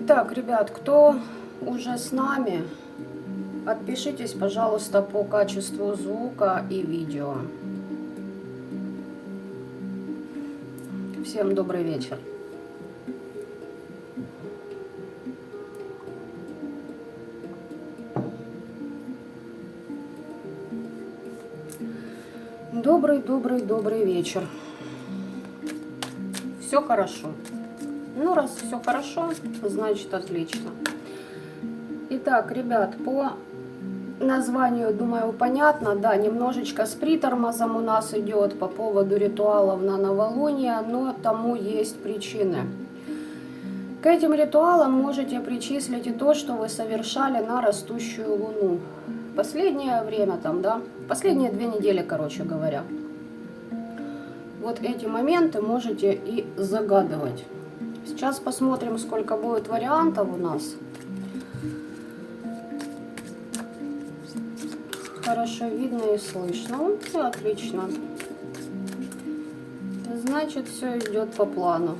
Итак, ребят, кто уже с нами, отпишитесь, пожалуйста, по качеству звука и видео. Всем добрый вечер. Добрый вечер. Все хорошо. Ну, раз все хорошо, значит отлично. Итак, ребят, по названию, думаю, понятно. Да, немножечко с притормозом у нас идет по поводу ритуалов на новолуние, но тому есть причины. К этим ритуалам можете причислить и то, что вы совершали на растущую луну. Последнее время там, да, последние 2 недели, короче говоря. Вот эти моменты можете и загадывать. Сейчас посмотрим, сколько будет вариантов у нас. Хорошо видно и слышно. Вот, все отлично. Значит, все идет по плану.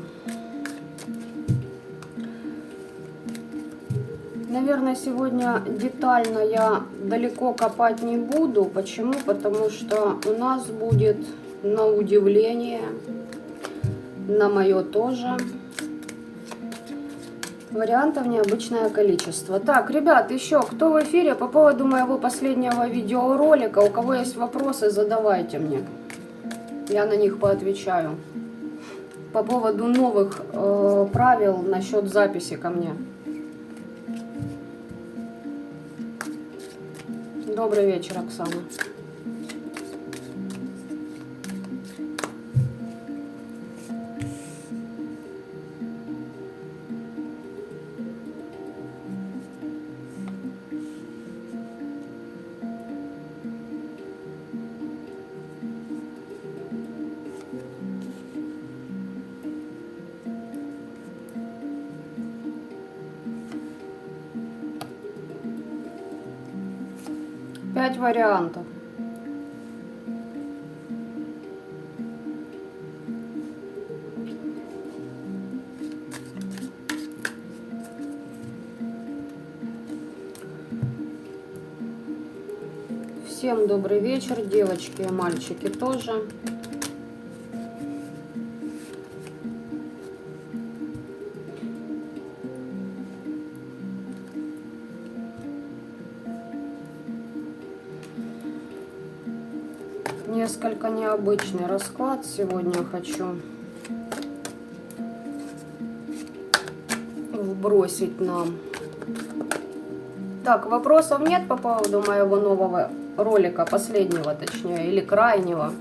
Наверное, сегодня детально я далеко копать не буду. Почему? Потому что у нас будет, на удивление, на мое тоже, вариантов необычное количество. Так, ребят, еще кто в эфире по поводу моего последнего видеоролика? У кого есть вопросы, задавайте мне. Я на них поотвечаю. По поводу новых правил насчет записи ко мне. Добрый вечер, Оксана. Пять вариантов. Всем добрый вечер, девочки и мальчики тоже. Несколько необычный расклад сегодня хочу вбросить нам. Так, вопросов нет по поводу моего нового ролика, последнего точнее, или крайнего,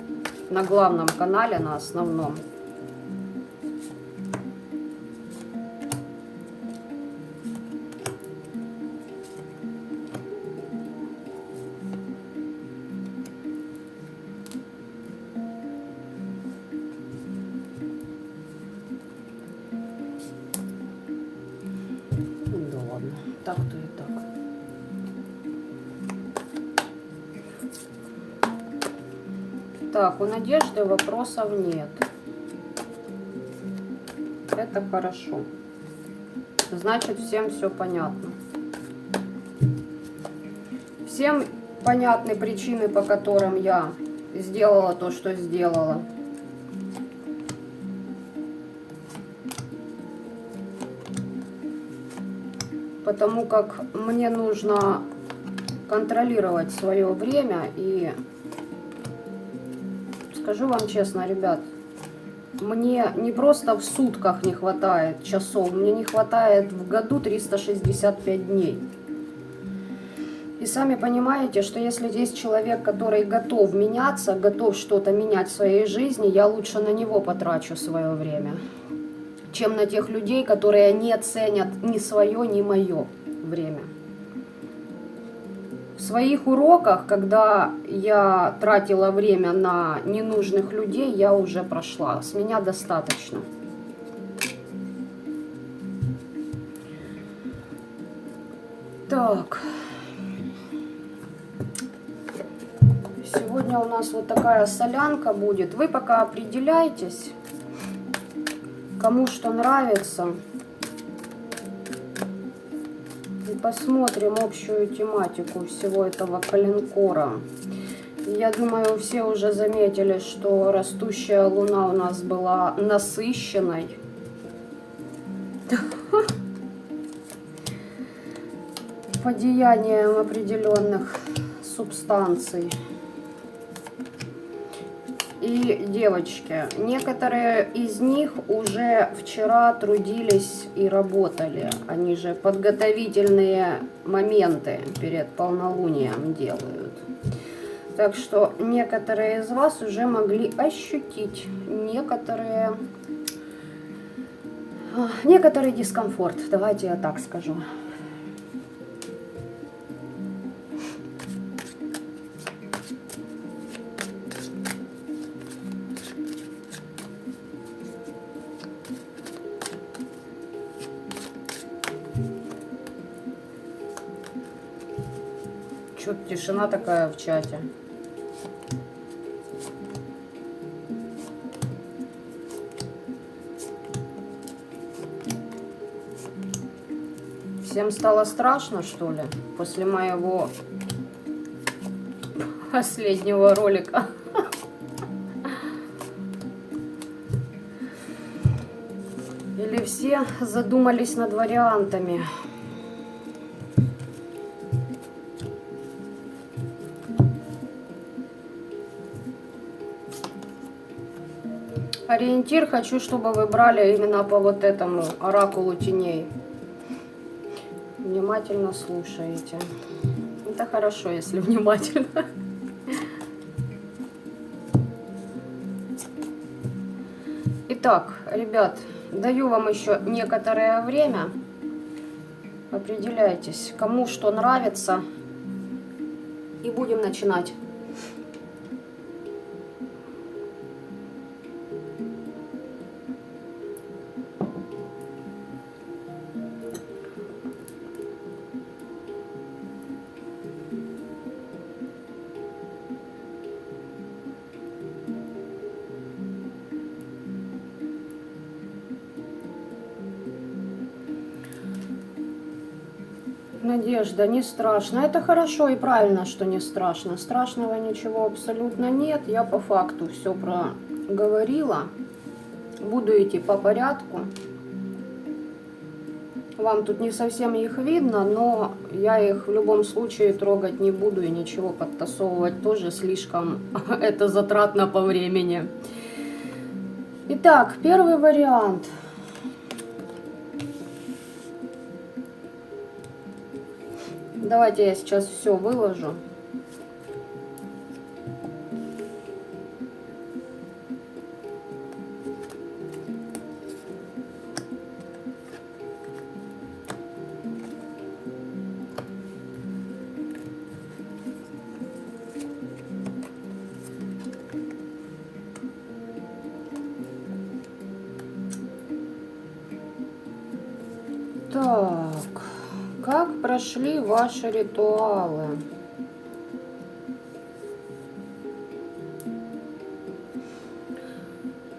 на главном канале, на основном. Да ладно, так-то и так. Так, у Надежды вопросов нет. Это хорошо. Значит, всем все понятно. Всем понятны причины, по которым я сделала то, что сделала. Потому как мне нужно контролировать свое время. И скажу вам честно, ребят, мне не просто в сутках не хватает часов, мне не хватает в году 365 дней. И сами понимаете, что если есть человек, который готов меняться, готов что-то менять в своей жизни, я лучше на него потрачу свое время, чем на тех людей, которые не ценят ни свое, ни мое время. В своих уроках, когда я тратила время на ненужных людей, я уже прошла. С меня достаточно. Так. Сегодня у нас вот такая солянка будет. Вы пока определяйтесь, кому что нравится. посмотрим общую тематику всего этого коленкора. Я думаю, все уже заметили, что растущая луна у нас была насыщенной. По деяниям определенных субстанций. И, девочки, некоторые из них уже вчера трудились и работали. Они же подготовительные моменты перед полнолунием делают. Так что некоторые из вас уже могли ощутить некоторый дискомфорт. Давайте я так скажу. Чё-то тишина такая в чате. Всем стало страшно, что ли, после моего последнего ролика? Или все задумались над вариантами? Ориентир хочу, чтобы вы брали именно по вот этому оракулу теней. Внимательно слушаете. Это хорошо, если внимательно. Итак, ребят, даю вам еще некоторое время. Определяйтесь, кому что нравится. И будем начинать. Надежда, не страшно. Это хорошо и правильно, что не страшно. Страшного ничего абсолютно нет. Я по факту все проговорила. Буду идти по порядку. Вам тут не совсем их видно, но я их в любом случае трогать не буду и ничего подтасовывать тоже слишком это затратно по времени. Итак, первый вариант. Давайте я сейчас все выложу. Так, как прошли ваши ритуалы?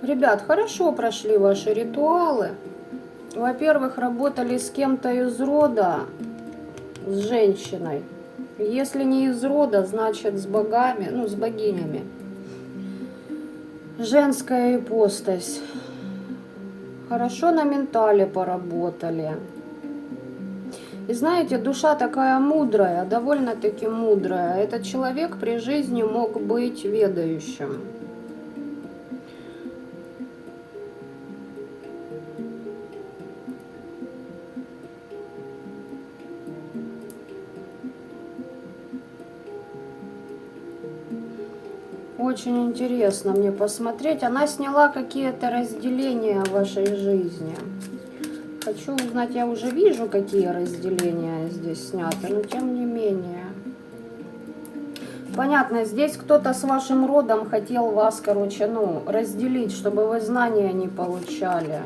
Ребят, хорошо прошли ваши ритуалы. Во-первых, работали с кем-то из рода, с женщиной. Если не из рода, значит с богами, ну с богинями. Женская ипостась. Хорошо на ментале поработали. И знаете, душа такая мудрая, довольно-таки мудрая. Этот человек при жизни мог быть ведающим. Очень интересно мне посмотреть. Она сняла какие-то разделения в вашей жизни. Хочу узнать, я уже вижу, какие разделения здесь сняты, но тем не менее. Понятно, здесь кто-то с вашим родом хотел вас, короче, ну, разделить, чтобы вы знания не получали.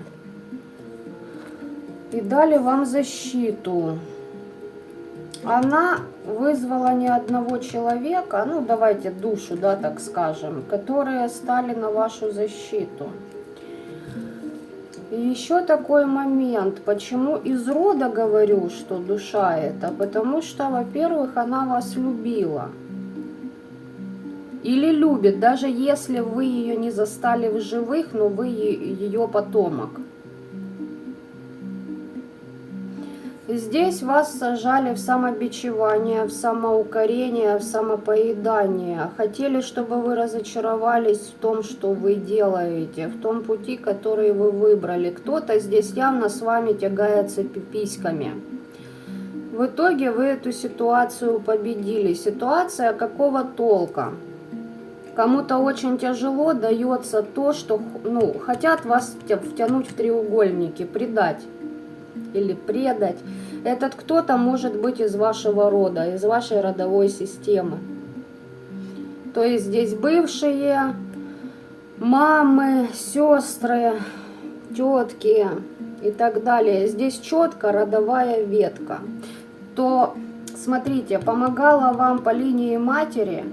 И дали вам защиту. Она вызвала не одного человека, ну, давайте душу, да, так скажем, которые стали на вашу защиту. И еще такой момент, почему из рода говорю, что душа это, потому что, во-первых, она вас любила. Или любит, даже если вы ее не застали в живых, но вы ее потомок. Здесь вас сажали в самобичевание, в самоукорение, в самопоедание. Хотели, чтобы вы разочаровались в том, что вы делаете, в том пути, который вы выбрали. Кто-то здесь явно с вами тягается пиписьками. В итоге вы эту ситуацию победили. Ситуация какого толка? Кому-то очень тяжело дается то, что хотят вас втянуть в треугольники, предать или предать. Этот кто-то может быть из вашего рода, из вашей родовой системы. То есть здесь бывшие мамы, сестры, тетки и так далее. Здесь четко родовая ветка. То, смотрите, помогала вам по линии матери,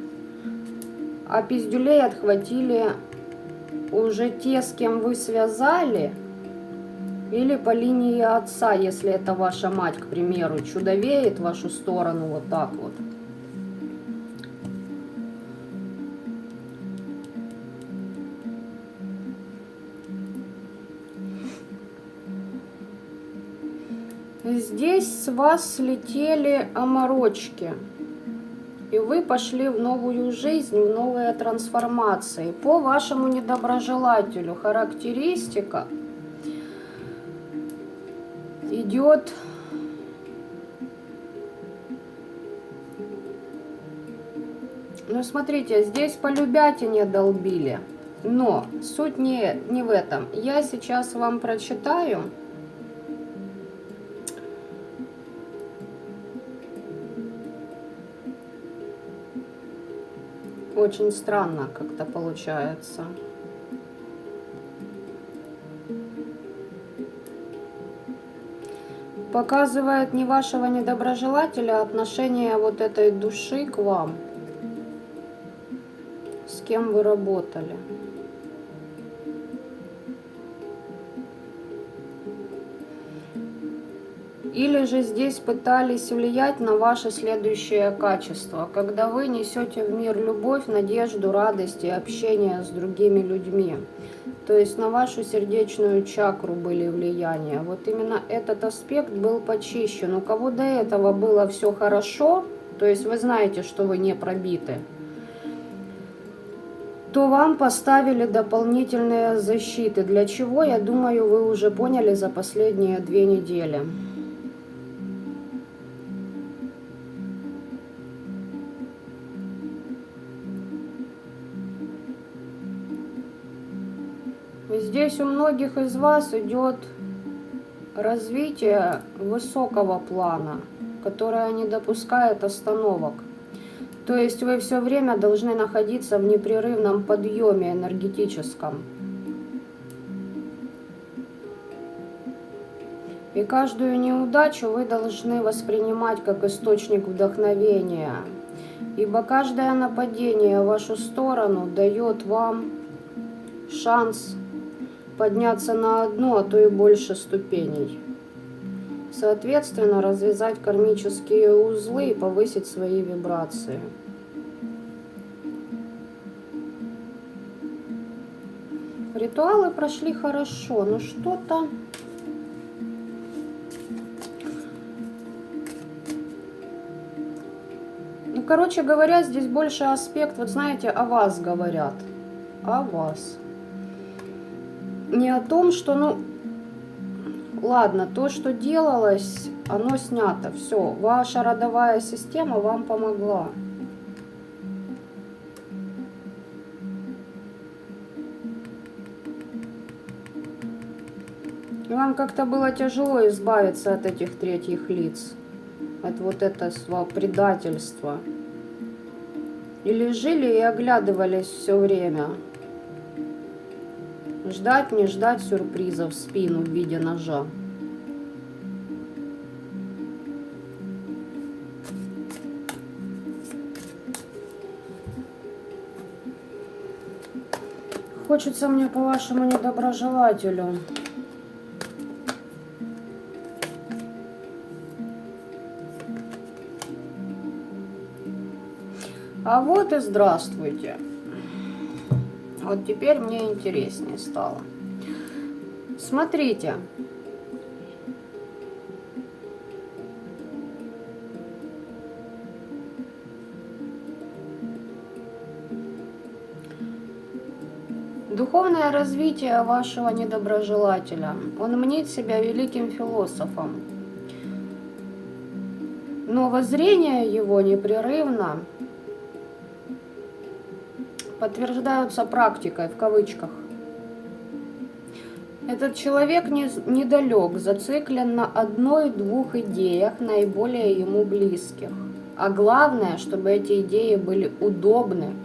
а пиздюлей отхватили уже те, с кем вы связали, или по линии отца, если это ваша мать, к примеру, чудовеет в вашу сторону вот так вот. Здесь с вас слетели оморочки. И вы пошли в новую жизнь, в новые трансформации. По вашему недоброжелателю характеристика идет смотрите, здесь по любятине долбили. Но суть не в этом. Я сейчас вам прочитаю. Очень странно как-то получается. Показывает не вашего недоброжелателя, а отношение вот этой души к вам, с кем вы работали. Или же здесь пытались влиять на ваше следующее качество, когда вы несете в мир любовь, надежду, радость и общение с другими людьми. То есть на вашу сердечную чакру были влияния. Вот именно этот аспект был почищен. У кого до этого было все хорошо, то есть вы знаете, что вы не пробиты, то вам поставили дополнительные защиты. Для чего, я думаю, вы уже поняли за последние 2 недели. Здесь у многих из вас идет развитие высокого плана, которое не допускает остановок. То есть вы все время должны находиться в непрерывном подъеме энергетическом. И каждую неудачу вы должны воспринимать как источник вдохновения. Ибо каждое нападение в вашу сторону дает вам шанс подняться на 1, а то и больше ступеней. Соответственно, развязать кармические узлы и повысить свои вибрации. Ритуалы прошли хорошо, но что-то... короче говоря, здесь больше аспект, вот знаете, о вас говорят. О вас. Не о том, что, ладно, то, что делалось, оно снято. Все, ваша родовая система вам помогла. Вам как-то было тяжело избавиться от этих третьих лиц, от вот этого предательства. Или жили и оглядывались все время. Ждать, не ждать сюрприза в спину в виде ножа. Хочется мне по вашему недоброжелателю А вот и здравствуйте. Вот теперь мне интереснее стало. Смотрите. Духовное развитие вашего недоброжелателя. Он мнит себя великим философом. Но воззрения его непрерывно подтверждаются практикой, в кавычках. Этот человек недалек, зациклен на одной-двух идеях, наиболее ему близких. А главное, чтобы эти идеи были удобны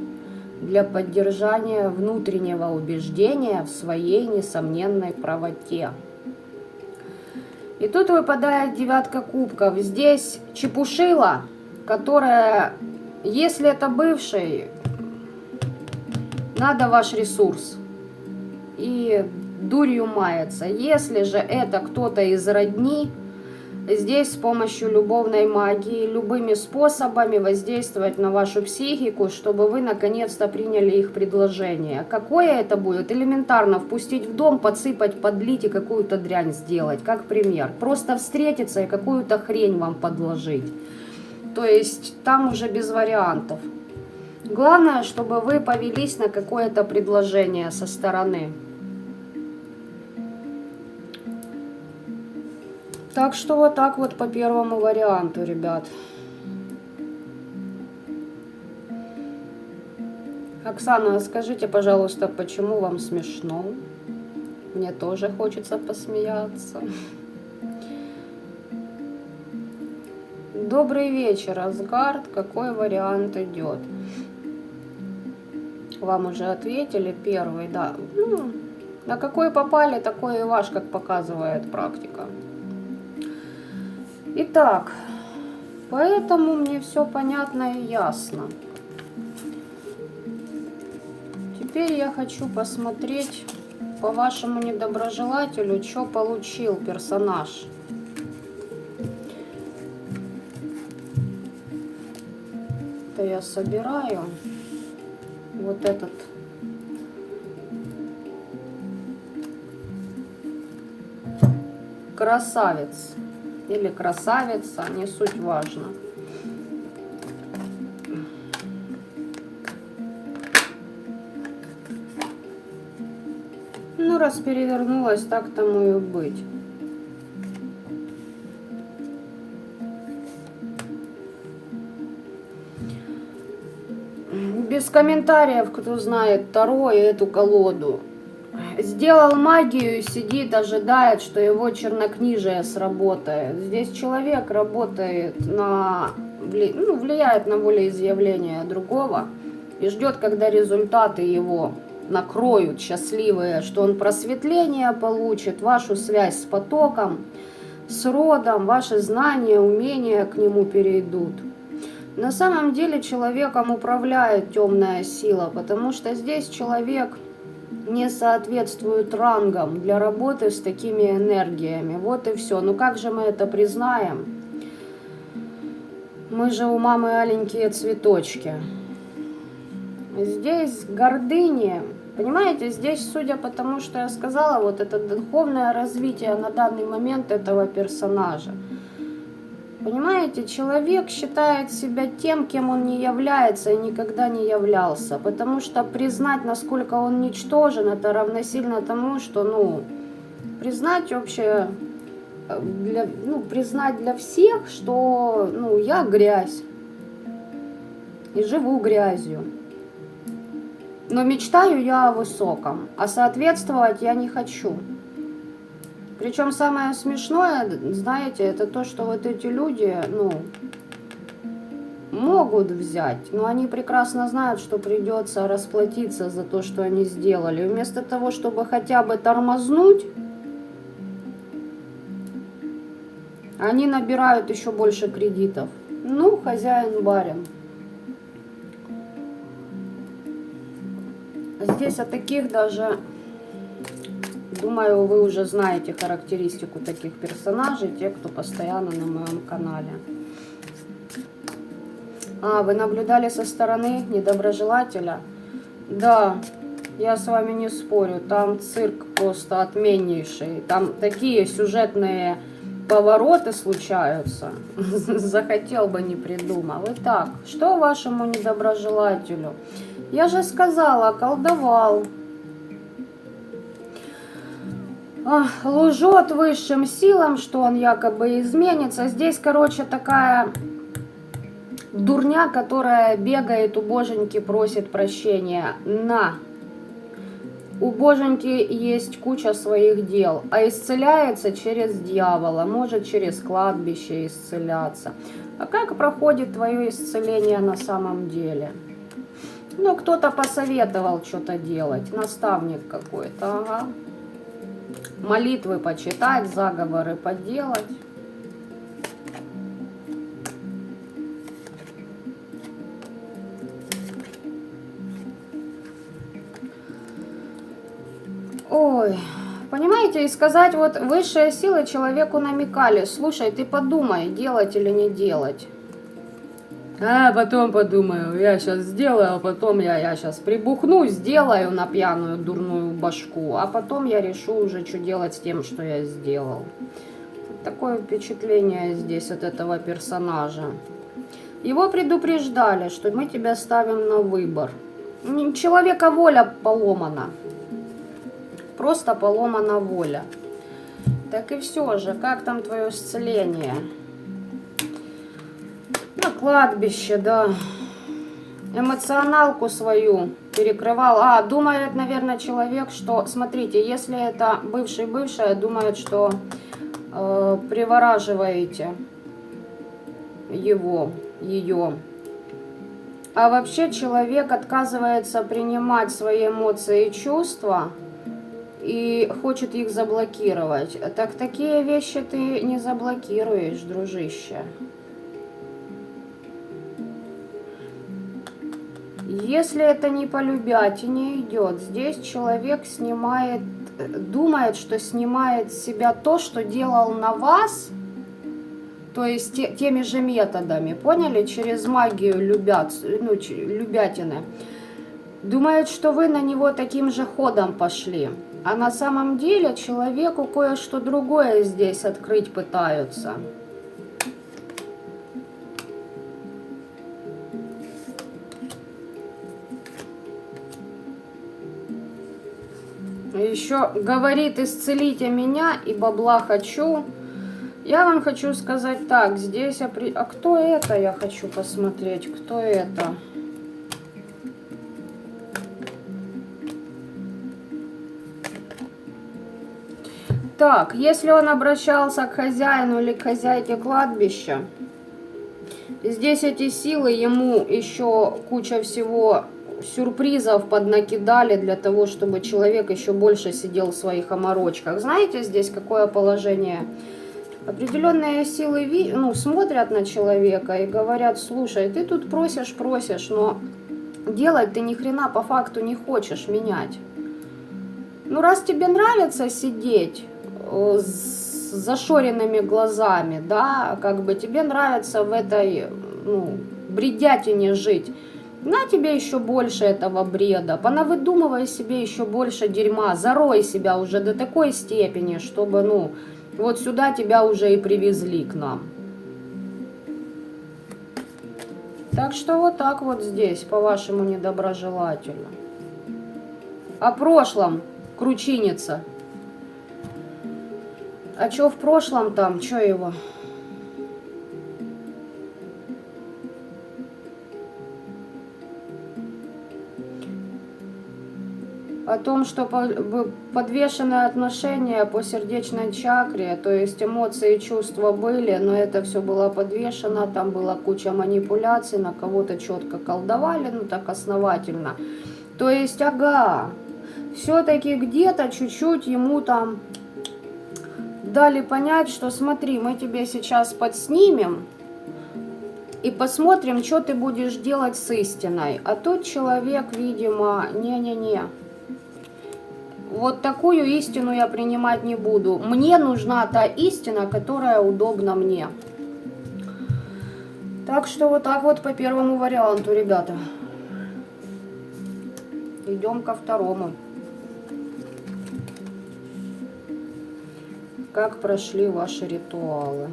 для поддержания внутреннего убеждения в своей несомненной правоте. И тут выпадает 9 кубков. Здесь чепушила, которая, если это бывший, надо ваш ресурс. И дурью мается. Если же это кто-то из родни, здесь с помощью любовной магии, любыми способами воздействовать на вашу психику, чтобы вы наконец-то приняли их предложение. Какое это будет? Элементарно впустить в дом, подсыпать, подлить и какую-то дрянь сделать. Как пример. Просто встретиться и какую-то хрень вам подложить. То есть там уже без вариантов. Главное, чтобы вы повелись на какое-то предложение со стороны. Так что вот так вот по первому варианту, ребят. Оксана, скажите, пожалуйста, почему вам смешно? Мне тоже хочется посмеяться. Добрый вечер, Асгард. Какой вариант идет? Вам уже ответили первый, да. На какой попали, такой и ваш, как показывает практика. Итак, поэтому мне все понятно и ясно. Теперь я хочу посмотреть по вашему недоброжелателю, что получил персонаж. Это я собираю вот этот. Красавец. Или красавица, не суть важно. Ну, раз перевернулась, так тому и быть. Без комментариев, кто знает Таро и эту колоду. Сделал магию и сидит, ожидает, что его чернокнижие сработает. Здесь человек работает влияет на волеизъявление другого и ждет, когда результаты его накроют счастливые, что он просветление получит, вашу связь с потоком, с родом, ваши знания, умения к нему перейдут. На самом деле человеком управляет темная сила, потому что здесь человек не соответствует рангам для работы с такими энергиями. Вот и все. Ну как же мы это признаем? Мы же у мамы аленькие цветочки. Здесь гордыня. Понимаете, здесь, судя по тому, что я сказала, вот это духовное развитие на данный момент этого персонажа. Понимаете, человек считает себя тем, кем он не является и никогда не являлся. Потому что признать, насколько он ничтожен, это равносильно тому, что, признать вообще, признать для всех, что, я грязь. И живу грязью. Но мечтаю я о высоком, а соответствовать я не хочу. Причем самое смешное, знаете, это то, что вот эти люди, могут взять, но они прекрасно знают, что придется расплатиться за то, что они сделали. Вместо того, чтобы хотя бы тормознуть, они набирают еще больше кредитов. Хозяин барин. Здесь о таких даже... Думаю, вы уже знаете характеристику таких персонажей, те, кто постоянно на моем канале. А, вы наблюдали со стороны недоброжелателя? Да, я с вами не спорю, там цирк просто отменнейший. Там такие сюжетные повороты случаются. Захотел бы, не придумал. Итак, что вашему недоброжелателю? Я же сказала, колдовал. Лжет высшим силам, что он якобы изменится. Здесь, короче, такая дурня, которая бегает у боженьки, просит прощения. У боженьки есть куча своих дел, а исцеляется через дьявола, может через кладбище исцеляться. А как проходит твое исцеление на самом деле? Ну, кто-то посоветовал что-то делать, наставник какой-то, ага. Молитвы почитать, заговоры поделать. Ой, понимаете, и сказать, вот высшие силы человеку намекали, слушай, ты подумай, делать или не делать. А потом подумаю, я сейчас сделаю, а потом я сейчас прибухну, сделаю на пьяную дурную башку, а потом я решу уже, что делать с тем, что я сделал. Такое впечатление здесь от этого персонажа. Его предупреждали, что мы тебя ставим на выбор. Человека воля поломана. Просто поломана воля. Так и все же, как там твое исцеление? На кладбище, да. Эмоционалку свою перекрывал. Думает, наверное, человек, что... Смотрите, если это бывший-бывшая, думает, что привораживаете его, ее. А вообще человек отказывается принимать свои эмоции и чувства и хочет их заблокировать. Так такие вещи ты не заблокируешь, дружище. Если это не по любятине идет, здесь человек снимает, думает, что снимает с себя то, что делал на вас, то есть теми же методами, поняли, через магию любятины. Думает, что вы на него таким же ходом пошли. А на самом деле человеку кое-что другое здесь открыть пытаются. Еще говорит, исцелите меня, и бабла хочу. Я вам хочу сказать так, здесь... А кто это, я хочу посмотреть, кто это? Так, если он обращался к хозяину или к хозяйке кладбища, здесь эти силы ему еще куча всего... сюрпризов поднакидали для того, чтобы человек еще больше сидел в своих оморочках. Знаете, здесь какое положение? Определенные силы смотрят на человека и говорят, слушай, ты тут просишь, но делать ты ни хрена по факту не хочешь менять. Ну, раз тебе нравится сидеть с зашоренными глазами, да, как бы тебе нравится в этой, бредятине жить, на тебе еще больше этого бреда, понавыдумывай себе еще больше дерьма, зарой себя уже до такой степени, чтобы, вот сюда тебя уже и привезли к нам. Так что вот так вот здесь, по вашему недоброжелателю. О прошлом, кручиница. А что в прошлом там, что его... О том, что подвешенное отношение по сердечной чакре, то есть эмоции и чувства были, но это все было подвешено, там была куча манипуляций, на кого-то четко колдовали, так основательно. То есть, все-таки где-то чуть-чуть ему там дали понять, что смотри, мы тебе сейчас подснимем и посмотрим, что ты будешь делать с истиной. А тот человек, видимо, не-не-не. Вот такую истину я принимать не буду. Мне нужна та истина, которая удобна мне. Так что вот так вот по первому варианту, ребята. Идем ко второму. Как прошли ваши ритуалы?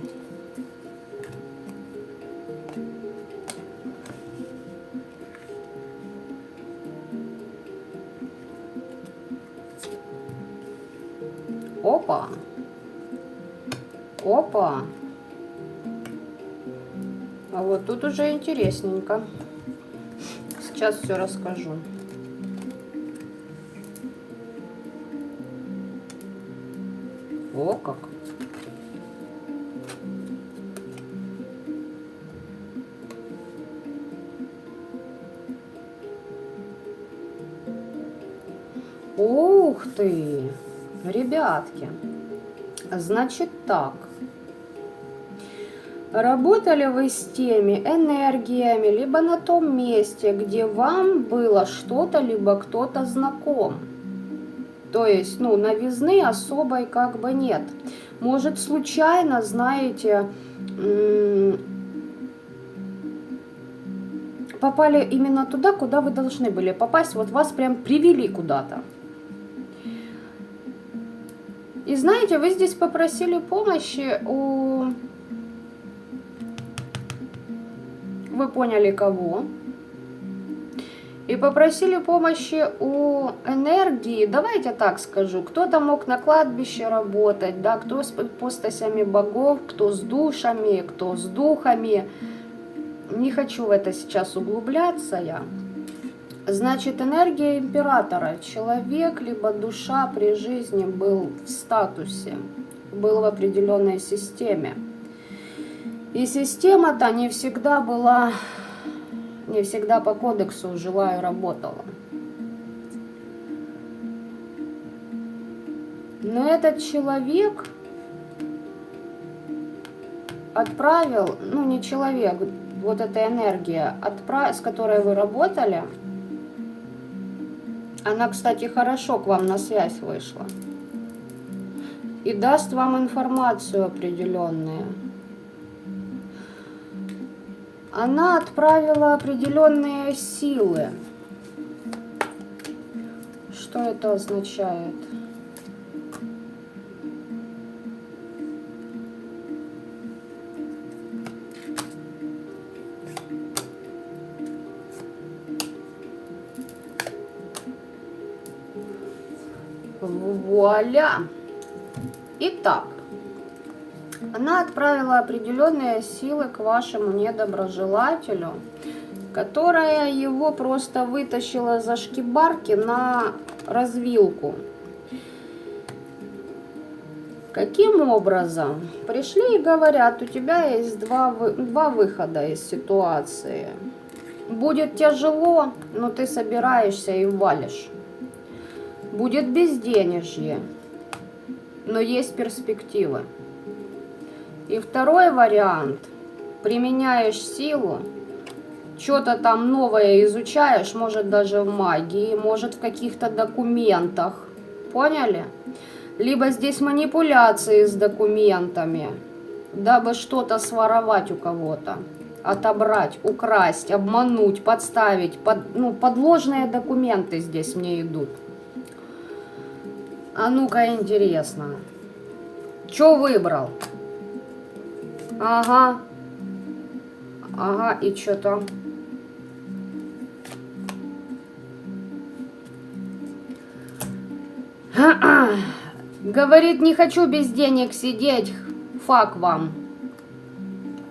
Опа! Опа! А вот тут уже интересненько. Сейчас все расскажу. О, как! Ух ты! Ребятки! Значит так. Работали вы с теми энергиями, либо на том месте, где вам было что-то, либо кто-то знаком. То есть, ну, новизны особой как бы нет. Может, случайно, знаете, попали именно туда, куда вы должны были попасть. Вот вас прям привели куда-то. И знаете, вы здесь попросили помощи у... Вы поняли кого? И попросили помощи у энергии, давайте так скажу, кто-то мог на кладбище работать, да, кто с ипостасями богов, кто с душами, кто с духами. Не хочу в это сейчас углубляться я. Значит, энергия императора. Человек, либо душа при жизни был в статусе, был в определенной системе. И система-то не всегда была... Не всегда по кодексу жила и работала. Но этот человек отправил, ну не человек, вот эта энергия, с которой вы работали, она, кстати, хорошо к вам на связь вышла. И даст вам информацию определенную. Она отправила определенные силы. Что это означает? Вуаля! Итак. Она отправила определенные силы к вашему недоброжелателю, которая его просто вытащила за шкибарки на развилку. Каким образом? Пришли и говорят, у тебя есть два выхода из ситуации. Будет тяжело, но ты собираешься и валишь. Будет безденежье, но есть перспективы. И второй вариант. Применяешь силу, что-то там новое изучаешь, может даже в магии, может в каких-то документах. Поняли? Либо здесь манипуляции с документами, дабы что-то своровать у кого-то, отобрать, украсть, обмануть, подставить. Подложные документы здесь мне идут. А ну-ка, интересно. Что выбрал? Ага. Ага, и что там? Говорит, не хочу без денег сидеть, фак вам.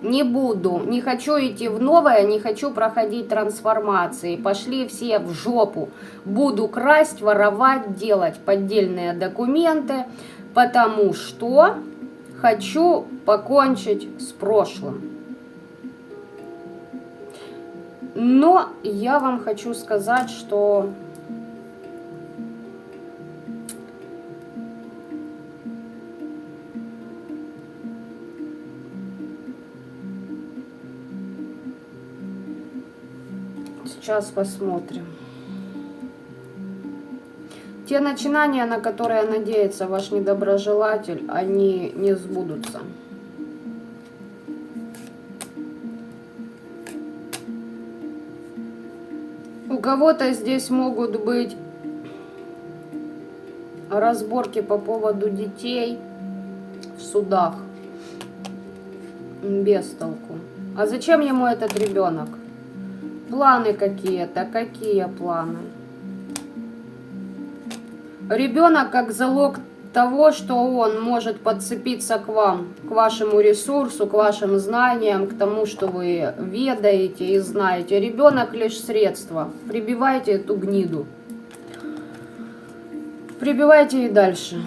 Не буду, не хочу идти в новое, не хочу проходить трансформации. Пошли все в жопу. Буду красть, воровать, делать поддельные документы, потому что хочу покончить с прошлым. Но я вам хочу сказать, что сейчас посмотрим. Те начинания, на которые надеется ваш недоброжелатель, они не сбудутся. кого-то здесь могут быть разборки по поводу детей в судах. Без толку. А зачем ему этот ребенок? Планы какие-то. Какие планы? Ребенок как залог того, что он может подцепиться к вам, к вашему ресурсу, к вашим знаниям, к тому, что вы ведаете и знаете. Ребенок лишь средство. Прибивайте эту гниду. Прибивайте и дальше.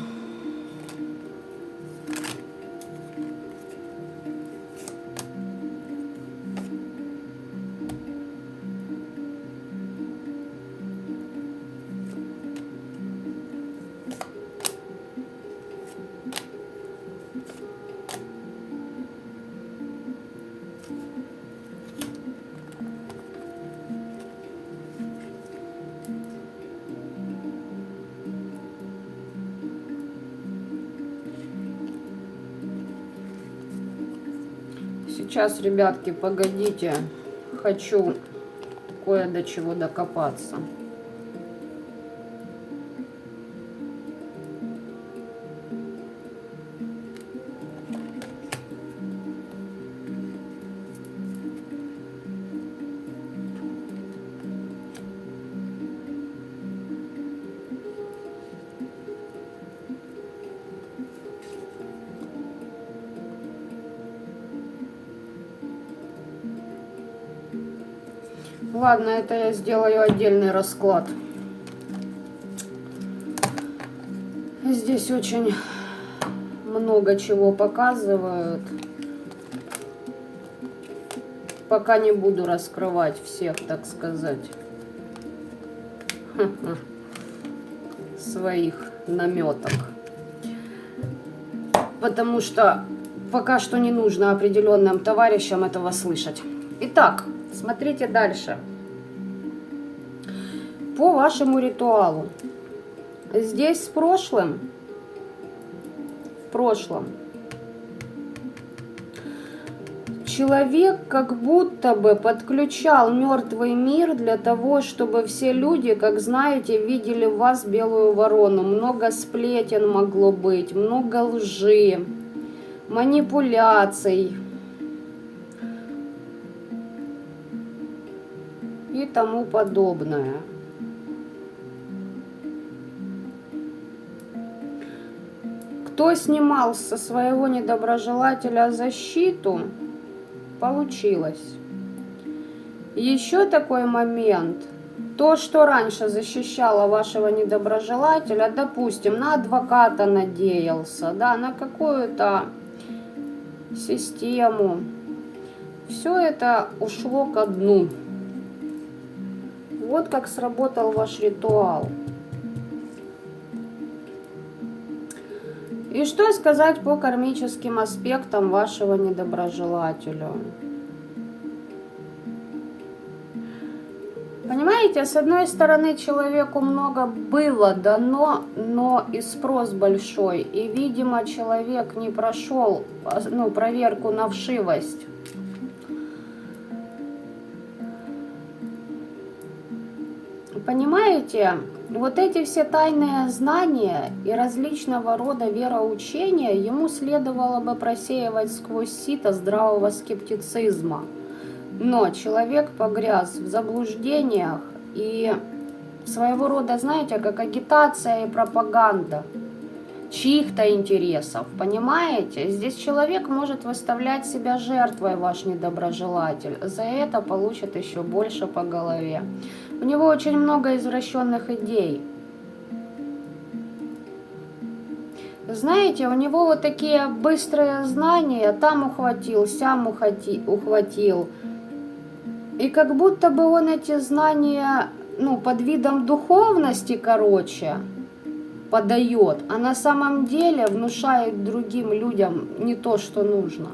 Сейчас, ребятки, погодите. Хочу кое до чего докопаться. Ладно, это я сделаю отдельный расклад. Здесь очень много чего показывают. Пока не буду раскрывать всех, так сказать, своих наметок. Потому что пока что не нужно определенным товарищам этого слышать. Итак, смотрите дальше. По вашему ритуалу. Здесь в прошлом человек как будто бы подключал мертвый мир для того, чтобы все люди, как знаете, видели в вас белую ворону. Много сплетен могло быть, много лжи, манипуляций и тому подобное. Кто снимал со своего недоброжелателя защиту, получилось. Еще такой момент. То, что раньше защищало вашего недоброжелателя, допустим, на адвоката надеялся, да, на какую-то систему. Все это ушло ко дну. Вот как сработал ваш ритуал. И что сказать по кармическим аспектам вашего недоброжелателя? Понимаете, с одной стороны, человеку много было дано, но и спрос большой. И, видимо, человек не прошел, проверку на вшивость. Понимаете, вот эти все тайные знания и различного рода вероучения ему следовало бы просеивать сквозь сито здравого скептицизма. Но человек погряз в заблуждениях и своего рода, знаете, как агитация и пропаганда чьих-то интересов, понимаете? Здесь человек может выставлять себя жертвой, ваш недоброжелатель. За это получит еще больше по голове. У него очень много извращенных идей. Знаете, у него вот такие быстрые знания, там ухватил, сям ухватил. И как будто бы он эти знания, под видом духовности, подает, а на самом деле внушает другим людям не то, что нужно.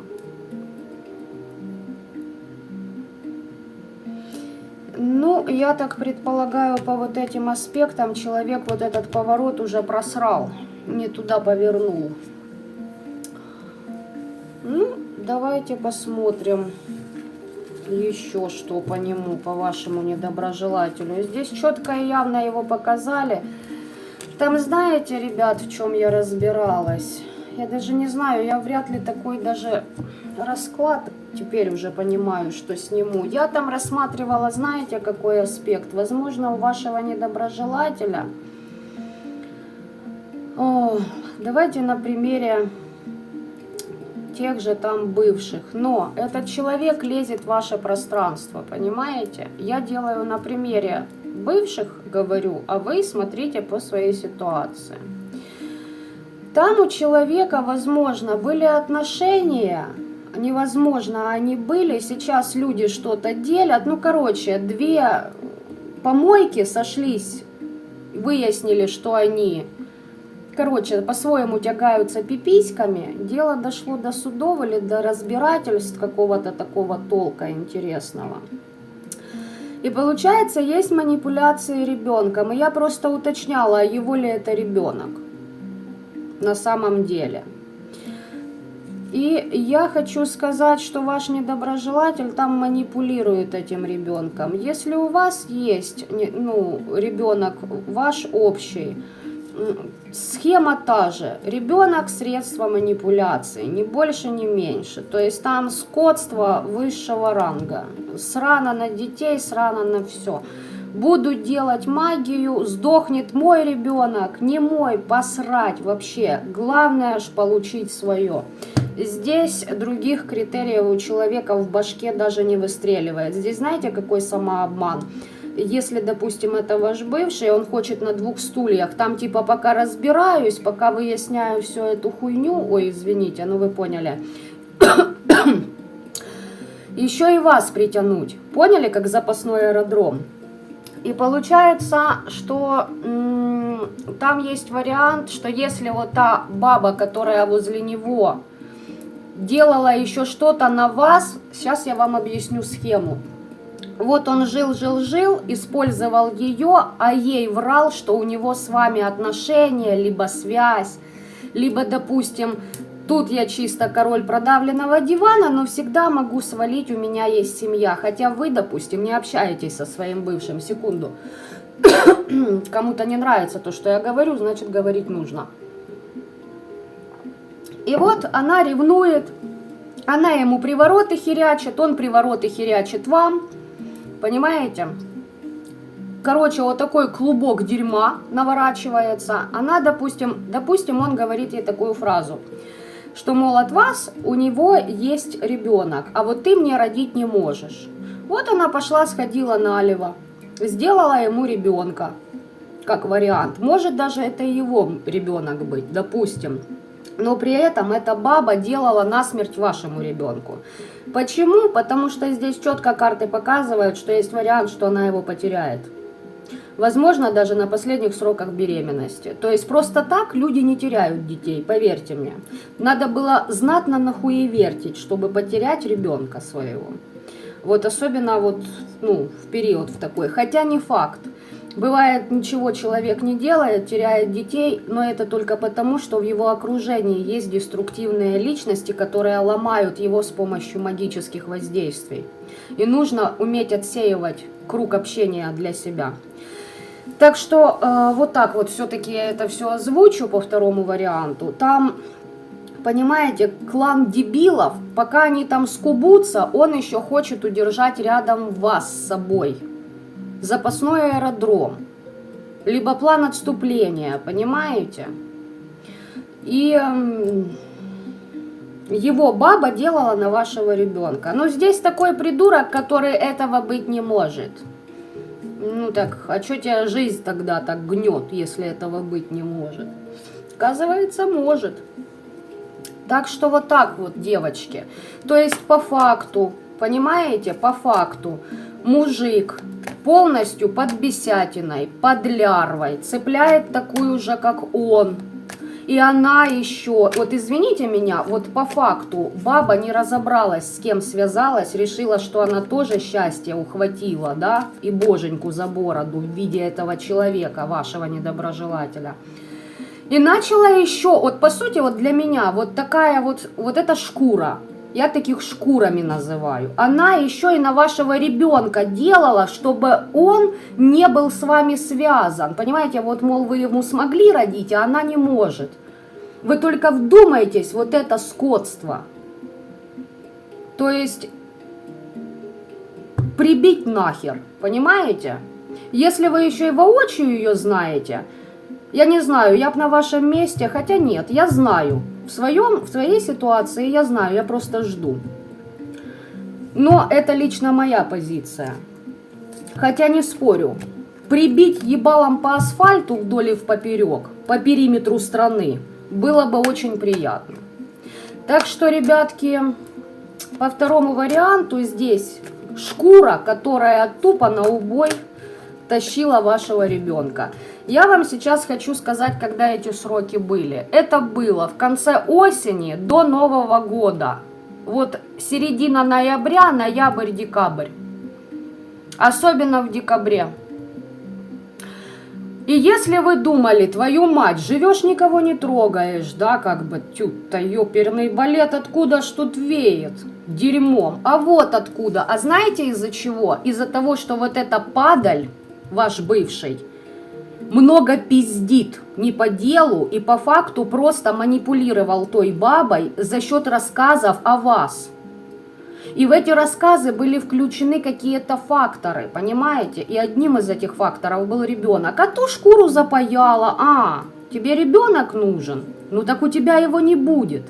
Я так предполагаю, по вот этим аспектам человек вот этот поворот уже просрал, не туда повернул. Давайте посмотрим, Еще что по нему, по вашему недоброжелателю? Здесь четко и явно его показали. Там знаете, ребят, в чем я разбиралась? Я даже не знаю, я вряд ли такой даже расклад теперь уже понимаю, что сниму. Я там рассматривала, знаете, какой аспект? Возможно, у вашего недоброжелателя... давайте на примере тех же там бывших. Но этот человек лезет в ваше пространство, понимаете? Я делаю на примере бывших, говорю, а вы смотрите по своей ситуации. Там у человека, возможно, были отношения, невозможно, они были, сейчас люди что-то делят. Ну, короче, две помойки сошлись, выяснили, что они, короче, по-своему тягаются пиписьками. Дело дошло до судов или до разбирательств какого-то такого толка интересного. И получается, есть манипуляции ребенком. И я просто уточняла, его ли это ребенок на самом деле. И я хочу сказать, что ваш недоброжелатель там манипулирует этим ребенком. Если у вас есть, ну, ребенок ваш общий, схема та же. Ребенок — средство манипуляции, ни больше, ни меньше. То есть там скотство высшего ранга. Срано на детей, срано на все. Буду делать магию, сдохнет мой ребенок, не мой, посрать вообще. Главное аж получить свое. Здесь других критериев у человека в башке даже не выстреливает. Здесь знаете, какой самообман? Если, допустим, это ваш бывший, он хочет на двух стульях, там типа пока разбираюсь, пока выясняю всю эту хуйню, ой, извините, ну вы поняли, еще и вас притянуть, поняли, как запасной аэродром. И получается, что там есть вариант, что если вот та баба, которая возле него делала еще что-то на вас, сейчас я вам объясню схему. Вот он жил, использовал ее, а ей врал, что у него с вами отношения, либо связь, либо, допустим, тут я чисто король продавленного дивана, но всегда могу свалить, у меня есть семья. Хотя вы, допустим, не общаетесь со своим бывшим, секунду. Кому-то не нравится то, что я говорю, значит, говорить нужно. И вот она ревнует, она ему привороты херячит, он привороты херячит вам. Понимаете? Короче, вот такой клубок дерьма наворачивается. Она, допустим, он говорит ей такую фразу, что, мол, от вас у него есть ребенок, а вот ты мне родить не можешь. Вот она пошла, сходила налево, сделала ему ребенка, как вариант. Может даже это его ребенок быть, допустим. Но при этом эта баба делала насмерть вашему ребенку. Почему? Потому что здесь четко карты показывают, что есть вариант, что она его потеряет. Возможно, даже на последних сроках беременности. То есть просто так люди не теряют детей, поверьте мне. Надо было знатно нахуевертить, чтобы потерять ребенка своего. Вот особенно вот, ну, в период в такой. Хотя не факт. Бывает, ничего человек не делает, теряет детей, но это только потому, что в его окружении есть деструктивные личности, которые ломают его с помощью магических воздействий. И нужно уметь отсеивать круг общения для себя. Так что вот так вот все-таки я это все озвучу по второму варианту. Там, понимаете, клан дебилов, пока они там скубутся, он еще хочет удержать рядом вас с собой. Запасной аэродром, либо план отступления, понимаете? И его баба делала на вашего ребенка. Но здесь такой придурок, который этого быть не может. Ну так, а что тебя жизнь тогда так гнет, если этого быть не может? Оказывается, может. Так что вот так вот, девочки. То есть по факту, понимаете, по факту, мужик полностью под бесятиной, под лярвой, цепляет такую же, как он. И она еще, вот извините меня, вот по факту баба не разобралась, с кем связалась, решила, что она тоже счастье ухватила, да, и боженьку за бороду в виде этого человека, вашего недоброжелателя. И начала еще, вот по сути, вот для меня, вот такая вот эта шкура. Я таких шкурами называю. Она еще и на вашего ребенка делала, чтобы он не был с вами связан. Понимаете, вот, мол, вы ему смогли родить, а она не может. Вы только вдумайтесь, вот это скотство. То есть прибить нахер, понимаете? Если вы еще и воочию ее знаете, я не знаю, я бы на вашем месте, хотя нет, я знаю. В своей ситуации я знаю, я просто жду. Но это лично моя позиция. Хотя не спорю. Прибить ебалом по асфальту вдоль и впоперек, по периметру страны, было бы очень приятно. Так что, ребятки, по второму варианту здесь шкура, которая тупо на убой тащила вашего ребенка. Я вам сейчас хочу сказать, когда эти сроки были. Это было в конце осени до Нового года. Вот середина ноября, ноябрь, декабрь. Особенно в декабре. И если вы думали, твою мать, живешь, никого не трогаешь, да, как бы, тю-то, ёперный балет, откуда ж тут веет? Дерьмом. А вот откуда. А знаете из-за чего? Из-за того, что вот эта падаль, ваш бывший, много пиздит не по делу и по факту просто манипулировал той бабой за счет рассказов о вас. И в эти рассказы были включены какие-то факторы, понимаете? И одним из этих факторов был ребенок. А ту шкуру запаяла. А, тебе ребенок нужен? Ну так у тебя его не будет.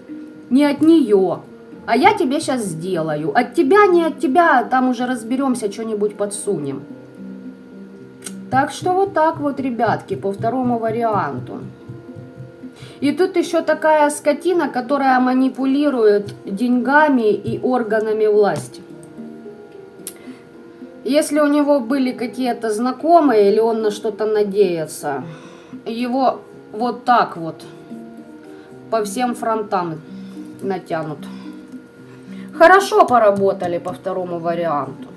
Не от нее. А я тебе сейчас сделаю. От тебя, не от тебя, там уже разберемся, что-нибудь подсунем. Так что вот так вот, ребятки, по второму варианту. И тут еще такая скотина, которая манипулирует деньгами и органами власти. Если у него были какие-то знакомые или он на что-то надеется, его вот так вот по всем фронтам натянут. Хорошо поработали по второму варианту.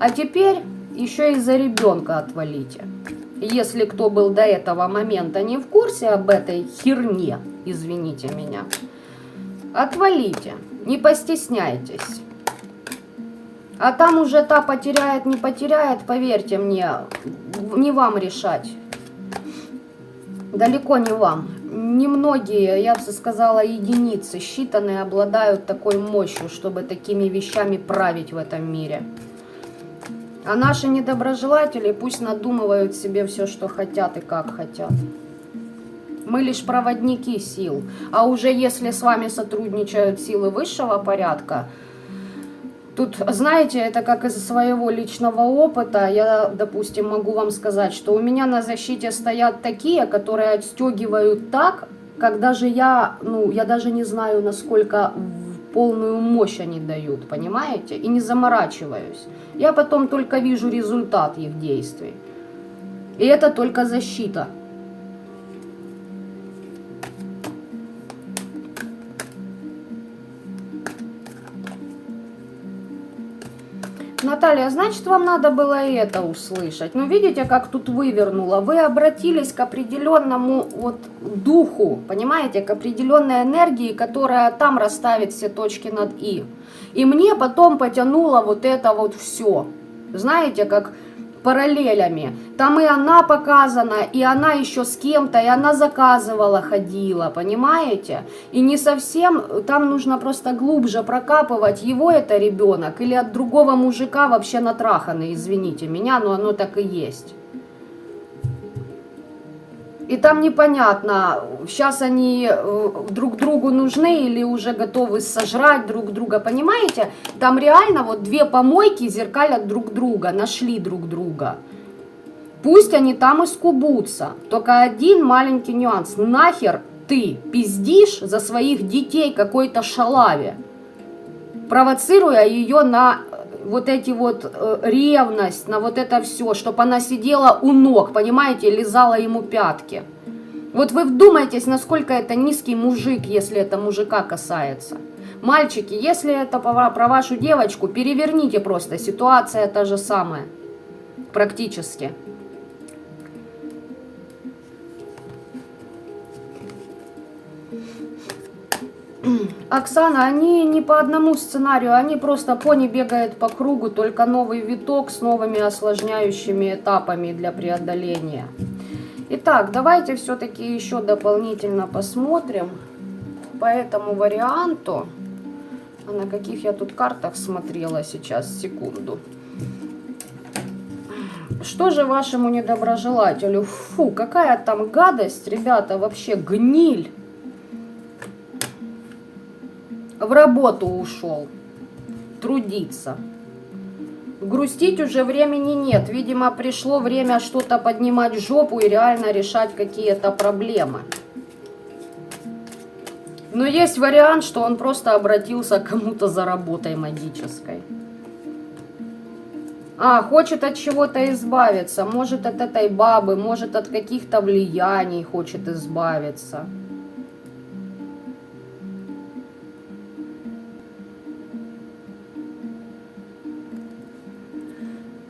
А теперь еще и за ребенка отвалите. Если кто был до этого момента не в курсе об этой херне, извините меня, отвалите, не постесняйтесь. А там уже та потеряет, не потеряет, поверьте мне, не вам решать. Далеко не вам. Немногие, я бы сказала, единицы, считанные, обладают такой мощью, чтобы такими вещами править в этом мире. А наши недоброжелатели пусть надумывают себе все, что хотят и как хотят. Мы лишь проводники сил. А уже если с вами сотрудничают силы высшего порядка, тут, знаете, это как из своего личного опыта. Я, допустим, могу вам сказать, что у меня на защите стоят такие, которые отстегивают так, как даже я даже не знаю, насколько полную мощь они дают, понимаете? И не заморачиваюсь. Я потом только вижу результат их действий. И это только защита. Наталья, значит, вам надо было и это услышать. Но видите, как тут вывернуло? Вы обратились к определенному вот духу, понимаете, к определенной энергии, которая там расставит все точки над «и». И мне потом потянуло вот это вот все. Знаете, как параллелями. Там и она показана, и она еще с кем-то, и она заказывала, ходила, понимаете? И не совсем, там нужно просто глубже прокапывать, его это ребенок или от другого мужика вообще натраханный, извините меня, но оно так и есть. И там непонятно, сейчас они друг другу нужны или уже готовы сожрать друг друга, понимаете? Там реально вот две помойки зеркалят друг друга, нашли друг друга. Пусть они там и скубутся. Только один маленький нюанс. Нахер ты пиздишь за своих детей какой-то шалаве, провоцируя ее на вот эти вот ревность, на вот это все, чтобы она сидела у ног, понимаете, лизала ему пятки. Вот вы вдумайтесь, насколько это низкий мужик, если это мужика касается. Мальчики, если это про вашу девочку, переверните просто, ситуация та же самая, практически. Оксана, они не по одному сценарию, они просто пони бегает по кругу, только новый виток с новыми осложняющими этапами для преодоления. Итак, давайте все-таки еще дополнительно посмотрим по этому варианту. А на каких я тут картах смотрела сейчас, секунду. Что же вашему недоброжелателю? Фу, какая там гадость, ребята, вообще гниль. В работу ушел. Трудиться. Грустить уже времени нет. Видимо, пришло время что-то поднимать жопу и реально решать какие-то проблемы. Но есть вариант, что он просто обратился к кому-то за работой магической. Хочет от чего-то избавиться. Может, от этой бабы, может, от каких-то влияний хочет избавиться.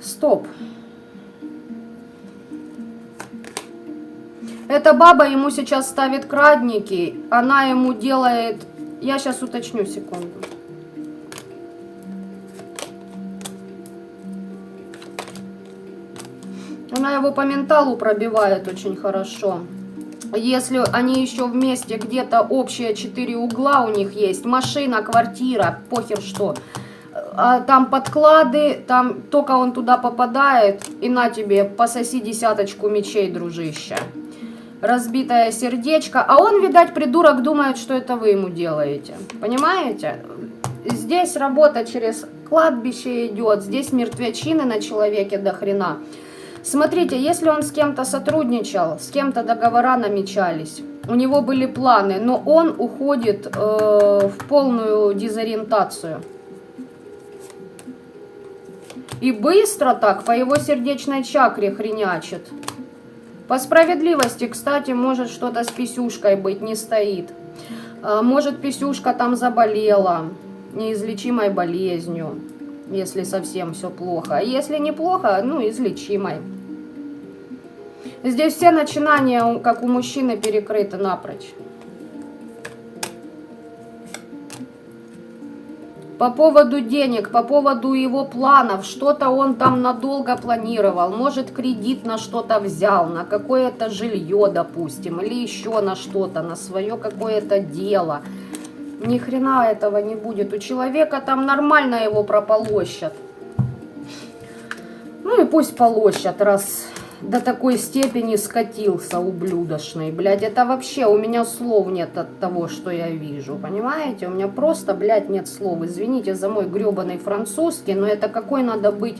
Стоп. Эта баба ему сейчас ставит крадники. Она ему делает... Я сейчас уточню, секунду. Она его по менталу пробивает очень хорошо. Если они еще вместе, где-то общие 4 угла у них есть. Машина, квартира, похер что. Там подклады, там только он туда попадает. И на тебе, пососи 10 мечей, дружище. Разбитое сердечко. А он, видать, придурок, думает, что это вы ему делаете. Понимаете? Здесь работа через кладбище идет. Здесь мертвечины на человеке до хрена. Смотрите, если он с кем-то сотрудничал, с кем-то договора намечались, у него были планы, но он уходит в полную дезориентацию. И быстро так по его сердечной чакре хренячит. По справедливости, кстати, может что-то с писюшкой быть, не стоит. Может, писюшка там заболела неизлечимой болезнью, если совсем все плохо. А если неплохо, ну, излечимой. Здесь все начинания, как у мужчины, перекрыты напрочь. По поводу денег, по поводу его планов, что-то он там надолго планировал, может, кредит на что-то взял, на какое-то жилье, допустим, или еще на что-то, на свое какое-то дело. Ни хрена этого не будет. У человека там нормально его прополощат. Ну и пусть полощат, раз до такой степени скатился ублюдочный. Блядь, это вообще у меня слов нет от того, что я вижу. Понимаете? У меня просто, блядь, нет слов. Извините за мой гребаный французский, но это какой надо быть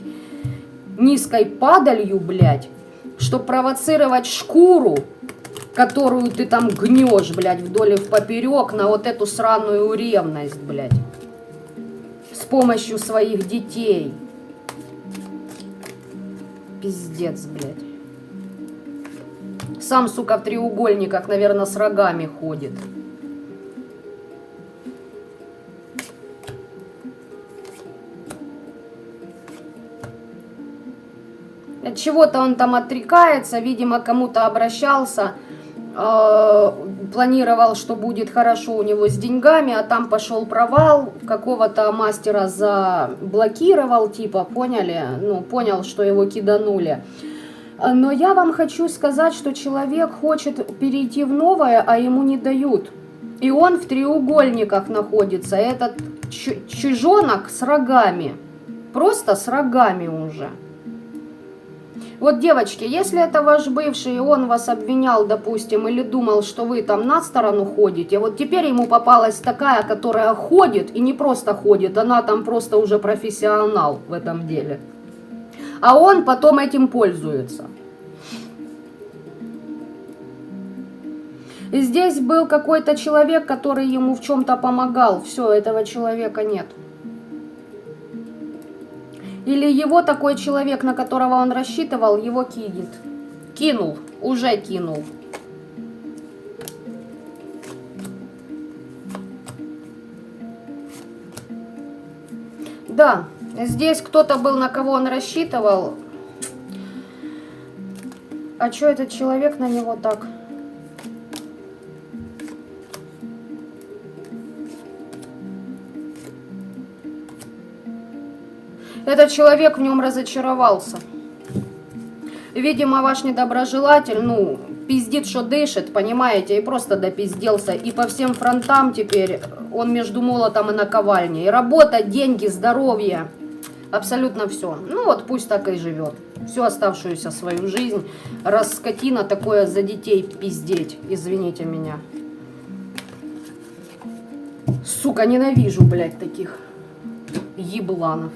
низкой падалью, блядь, чтобы провоцировать шкуру, которую ты там гнешь, блядь, вдоль и впоперек, на вот эту сраную ревность, блядь. С помощью своих детей. Пиздец, блядь. Сам, сука, в треугольниках, наверное, с рогами ходит. От чего-то он там отрекается, видимо, кому-то обращался, планировал, что будет хорошо у него с деньгами, а там пошел провал, какого-то мастера заблокировал, типа, поняли? Ну, понял, что его киданули. Но я вам хочу сказать, что человек хочет перейти в новое, а ему не дают. И он в треугольниках находится. Этот чужонок с рогами. Просто с рогами уже. Вот, девочки, если это ваш бывший, и он вас обвинял, допустим, или думал, что вы там на сторону ходите, вот теперь ему попалась такая, которая ходит, и не просто ходит, она там просто уже профессионал в этом деле. А он потом этим пользуется. И здесь был какой-то человек, который ему в чем-то помогал. Все, этого человека нет. Или его такой человек, на которого он рассчитывал, его кинет. Кинул, уже кинул. Да, здесь кто-то был, на кого он рассчитывал. А что этот человек на него так? Этот человек в нем разочаровался. Видимо, ваш недоброжелатель, ну, пиздит, что дышит, понимаете, и просто допизделся. И по всем фронтам теперь он между молотом и наковальней. И работа, деньги, здоровье, абсолютно все. Ну вот пусть так и живет. Всю оставшуюся свою жизнь. Раз скотина такое за детей пиздеть, извините меня. Сука, ненавижу, блядь, таких ебланов.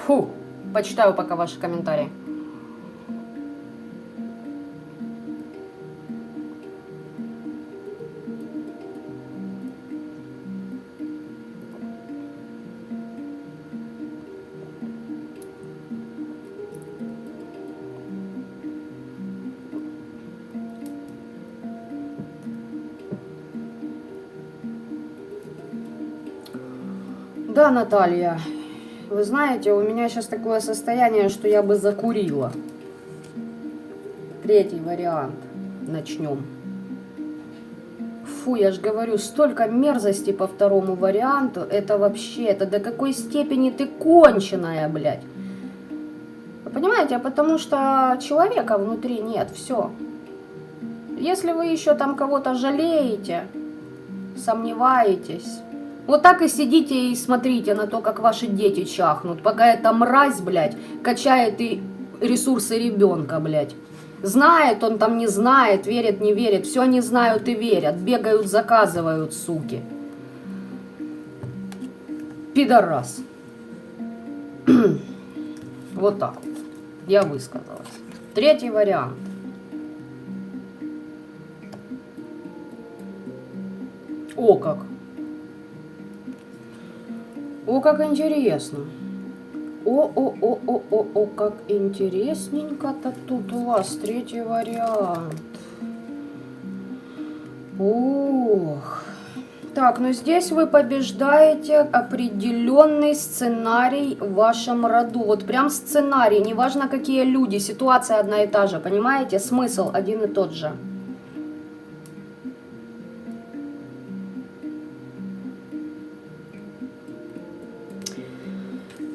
Фу, почитаю пока ваши комментарии. Да, Наталья, вы знаете, у меня сейчас такое состояние, что я бы закурила. Третий вариант. Начнем. Фу, я же говорю, столько мерзости по второму варианту. Это вообще, это до какой степени ты конченая, блядь. Вы понимаете, потому что человека внутри нет, все. Если вы еще там кого-то жалеете, сомневаетесь, вот так и сидите и смотрите на то, как ваши дети чахнут, пока эта мразь, блядь, качает и ресурсы ребенка, блядь. Знает он там, не знает, верит, не верит, все они знают и верят, бегают, заказывают, суки. Пидорас. Вот так вот. Я высказалась. Третий вариант. О, как. О, как интересно. О, как интересненько-то тут у вас третий вариант. Ох. Так, ну здесь вы побеждаете определенный сценарий в вашем роду. Вот прям сценарий, неважно какие люди, ситуация одна и та же, понимаете? Смысл один и тот же.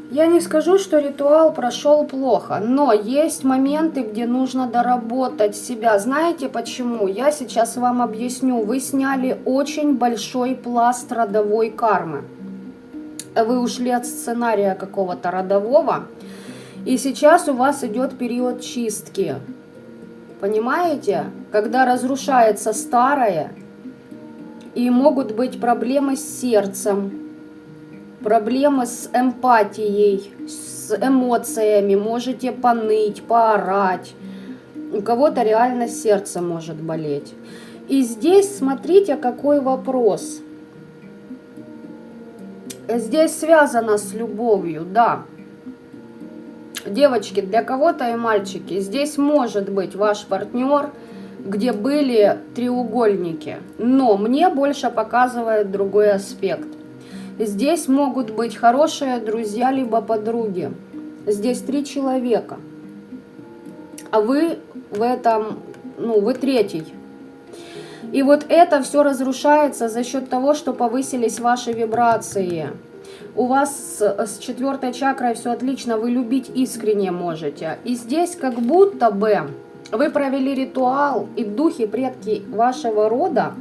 Я не скажу, что ритуал прошел плохо, но есть моменты, где нужно доработать себя. Знаете почему? Я сейчас вам объясню. Вы сняли очень большой пласт родовой кармы. Вы ушли от сценария какого-то родового, и сейчас у вас идет период чистки. Понимаете? Когда разрушается старое, и могут быть проблемы с сердцем, проблемы с эмпатией, с эмоциями, можете поныть, поорать. У кого-то реально сердце может болеть. И здесь смотрите, какой вопрос. Здесь связано с любовью, да. Девочки, для кого-то и мальчики, здесь может быть ваш партнер, где были треугольники. Но мне больше показывает другой аспект. Здесь могут быть хорошие друзья, либо подруги. Здесь 3 человека. А вы в этом, ну, вы третий. И вот это все разрушается за счет того, что повысились ваши вибрации. У вас с 4-й чакрой все отлично, вы любить искренне можете. И здесь как будто бы вы провели ритуал, и духи, предки вашего рода,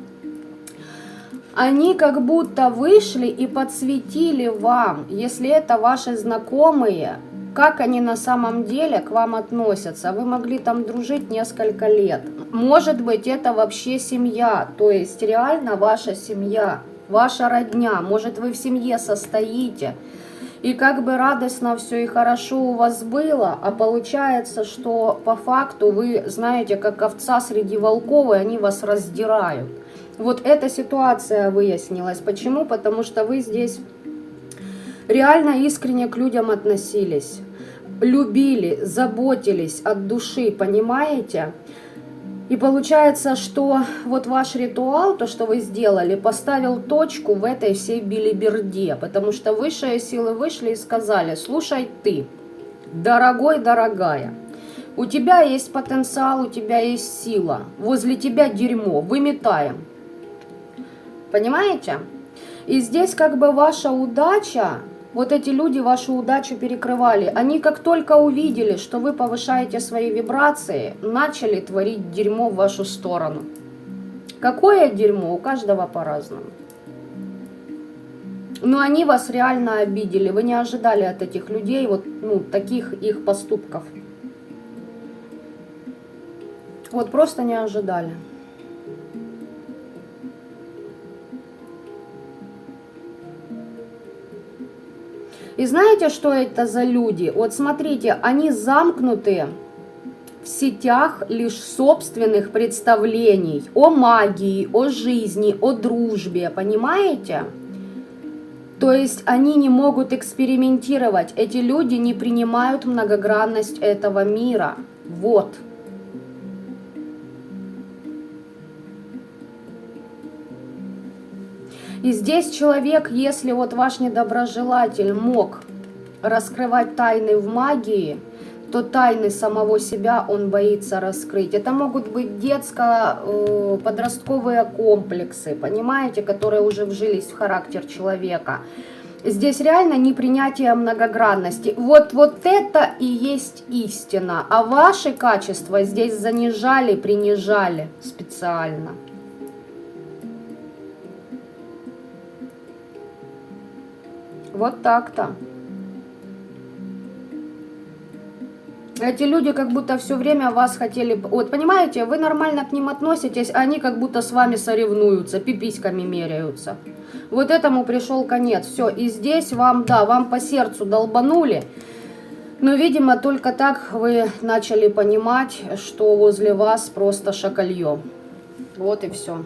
они как будто вышли и подсветили вам, если это ваши знакомые, как они на самом деле к вам относятся. Вы могли там дружить несколько лет. Может быть, это вообще семья, то есть реально ваша семья, ваша родня. Может, вы в семье состоите, и как бы радостно все и хорошо у вас было, а получается, что по факту вы, знаете, как овца среди волков, и они вас раздирают. Вот эта ситуация выяснилась. Почему? Потому что вы здесь реально искренне к людям относились, любили, заботились от души, понимаете? И получается, что вот ваш ритуал, то, что вы сделали, поставил точку в этой всей билиберде, потому что высшие силы вышли и сказали: слушай ты, дорогой, дорогая, у тебя есть потенциал, у тебя есть сила, возле тебя дерьмо, выметаем. Понимаете? И здесь как бы ваша удача Вот эти люди вашу удачу перекрывали. Они как только увидели, что вы повышаете свои вибрации, начали творить дерьмо в вашу сторону. Какое дерьмо? У каждого по-разному. Но они вас реально обидели. Вы не ожидали от этих людей вот, ну, таких их поступков. Вот просто не ожидали. И знаете, что это за люди? Вот смотрите, они замкнуты в сетях лишь собственных представлений о магии, о жизни, о дружбе, понимаете? То есть они не могут экспериментировать. Эти люди не принимают многогранность этого мира. Вот. И здесь человек, если вот ваш недоброжелатель мог раскрывать тайны в магии, то тайны самого себя он боится раскрыть. Это могут быть детско-подростковые комплексы, понимаете, которые уже вжились в характер человека. Здесь реально непринятие многогранности. Вот это и есть истина. А ваши качества здесь занижали, принижали специально. Вот так-то. Эти люди как будто все время вас хотели... Вот понимаете, вы нормально к ним относитесь, а они как будто с вами соревнуются, пиписьками меряются. Вот этому пришел конец. Все, и здесь вам, да, вам по сердцу долбанули. Но, видимо, только так вы начали понимать, что возле вас просто шакалье. Вот и все.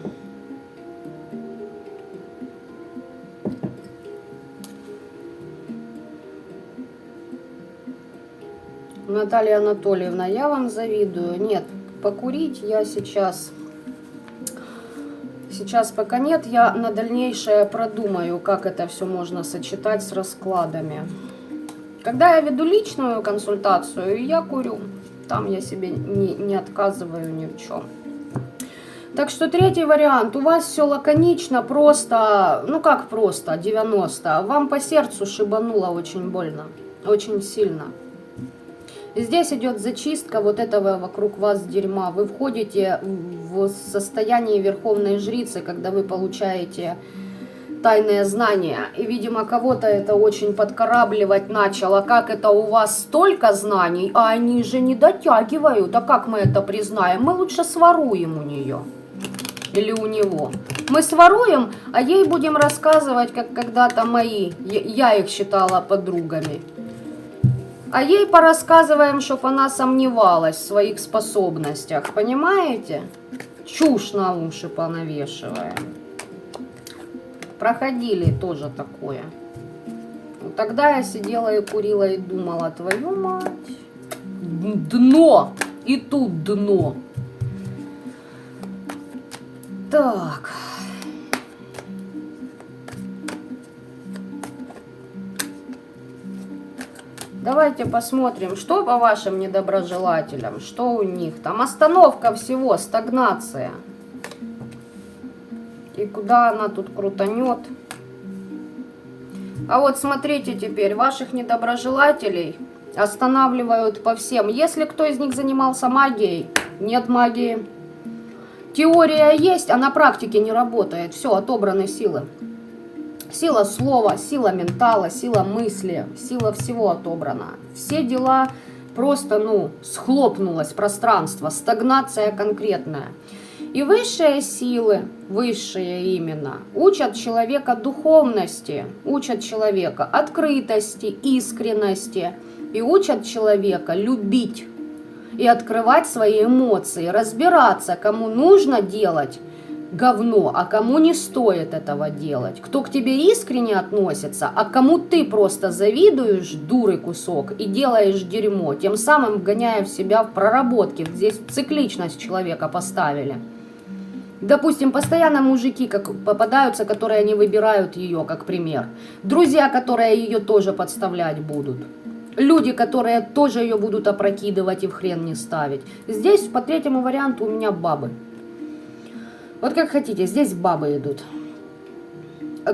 Наталья Анатольевна, я вам завидую. Нет, покурить я сейчас пока нет. Я на дальнейшее продумаю, как это все можно сочетать с раскладами. Когда я веду личную консультацию, я курю. Там я себе не отказываю ни в чем. Так что третий вариант. У вас все лаконично, просто, ну как просто, 90. Вам по сердцу шибануло очень больно, очень сильно. Здесь идет зачистка вот этого вокруг вас дерьма. Вы входите в состояние верховной жрицы, когда вы получаете тайные знания. И, видимо, кого-то это очень подкарабливать начало. Как это у вас столько знаний, а они же не дотягивают. А как мы это признаем? Мы лучше своруем у нее. Или у него. Мы своруем, а ей будем рассказывать, как когда-то мои. Я их считала подругами. А ей порассказываем, чтоб она сомневалась в своих способностях. Понимаете? Чушь на уши понавешиваем. Проходили тоже такое. Вот тогда я сидела и курила и думала, твою мать. Дно! И тут дно. Так. Давайте посмотрим, что по вашим недоброжелателям, что у них там. Остановка всего, стагнация. И куда она тут крутанет. А вот смотрите теперь, ваших недоброжелателей останавливают по всем. Если кто из них занимался магией, нет магии. Теория есть, а на практике не работает. Все, отобраны силы. Сила слова, сила ментала, сила мысли, сила всего отобрана. Все дела просто, ну, схлопнулось пространство, стагнация конкретная. И высшие силы, высшие именно, учат человека духовности, учат человека открытости, искренности и учат человека любить и открывать свои эмоции, разбираться, кому нужно делать говно, а кому не стоит этого делать. Кто к тебе искренне относится, а кому ты просто завидуешь, дуры кусок, и делаешь дерьмо, тем самым вгоняя в себя в проработки. Здесь цикличность человека поставили. Допустим, постоянно мужики как попадаются, которые не выбирают ее, как пример. Друзья, которые ее тоже подставлять будут. Люди, которые тоже ее будут опрокидывать и в хрен не ставить. Здесь по третьему варианту у меня бабы. Вот как хотите, здесь бабы идут.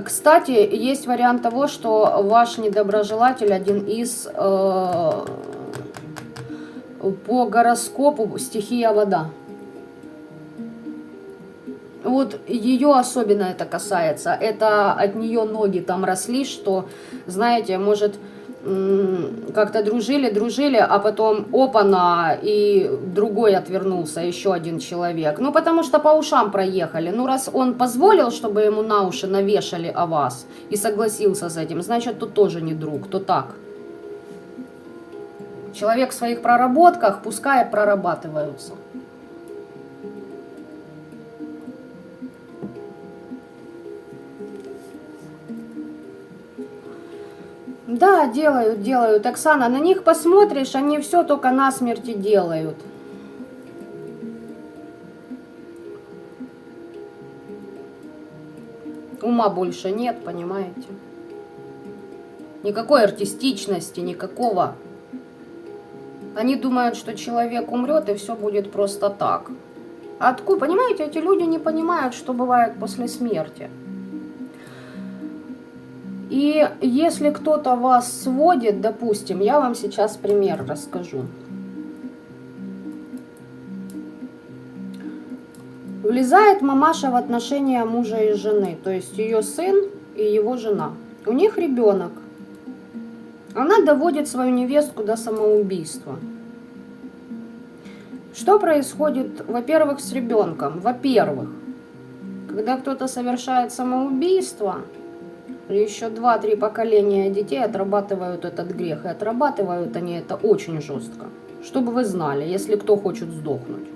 Кстати, есть вариант того, что ваш недоброжелатель один из по гороскопу стихия вода. Вот ее особенно это касается. Это от нее ноги там росли, что, знаете, может, как-то дружили, а потом опана, и другой отвернулся, еще один человек. Ну, потому что по ушам проехали. Ну, раз он позволил, чтобы ему на уши навешали о вас, и согласился с этим, значит, тут тоже не друг, то так. Человек в своих проработках, пускай прорабатываются. Да, делают. Оксана, на них посмотришь, они все только насмерти делают. Ума больше нет, понимаете? Никакой артистичности, никакого. Они думают, что человек умрет, и все будет просто так. Откуда, понимаете, эти люди не понимают, что бывает после смерти. И если кто-то вас сводит, допустим, я вам сейчас пример расскажу. Влезает мамаша в отношения мужа и жены, то есть ее сын и его жена. У них ребенок. Она доводит свою невестку до самоубийства. Что происходит, во-первых, с ребенком? Во-первых, когда кто-то совершает самоубийство, еще 2-3 поколения детей отрабатывают этот грех. И отрабатывают они это очень жестко. Чтобы вы знали, если кто хочет сдохнуть.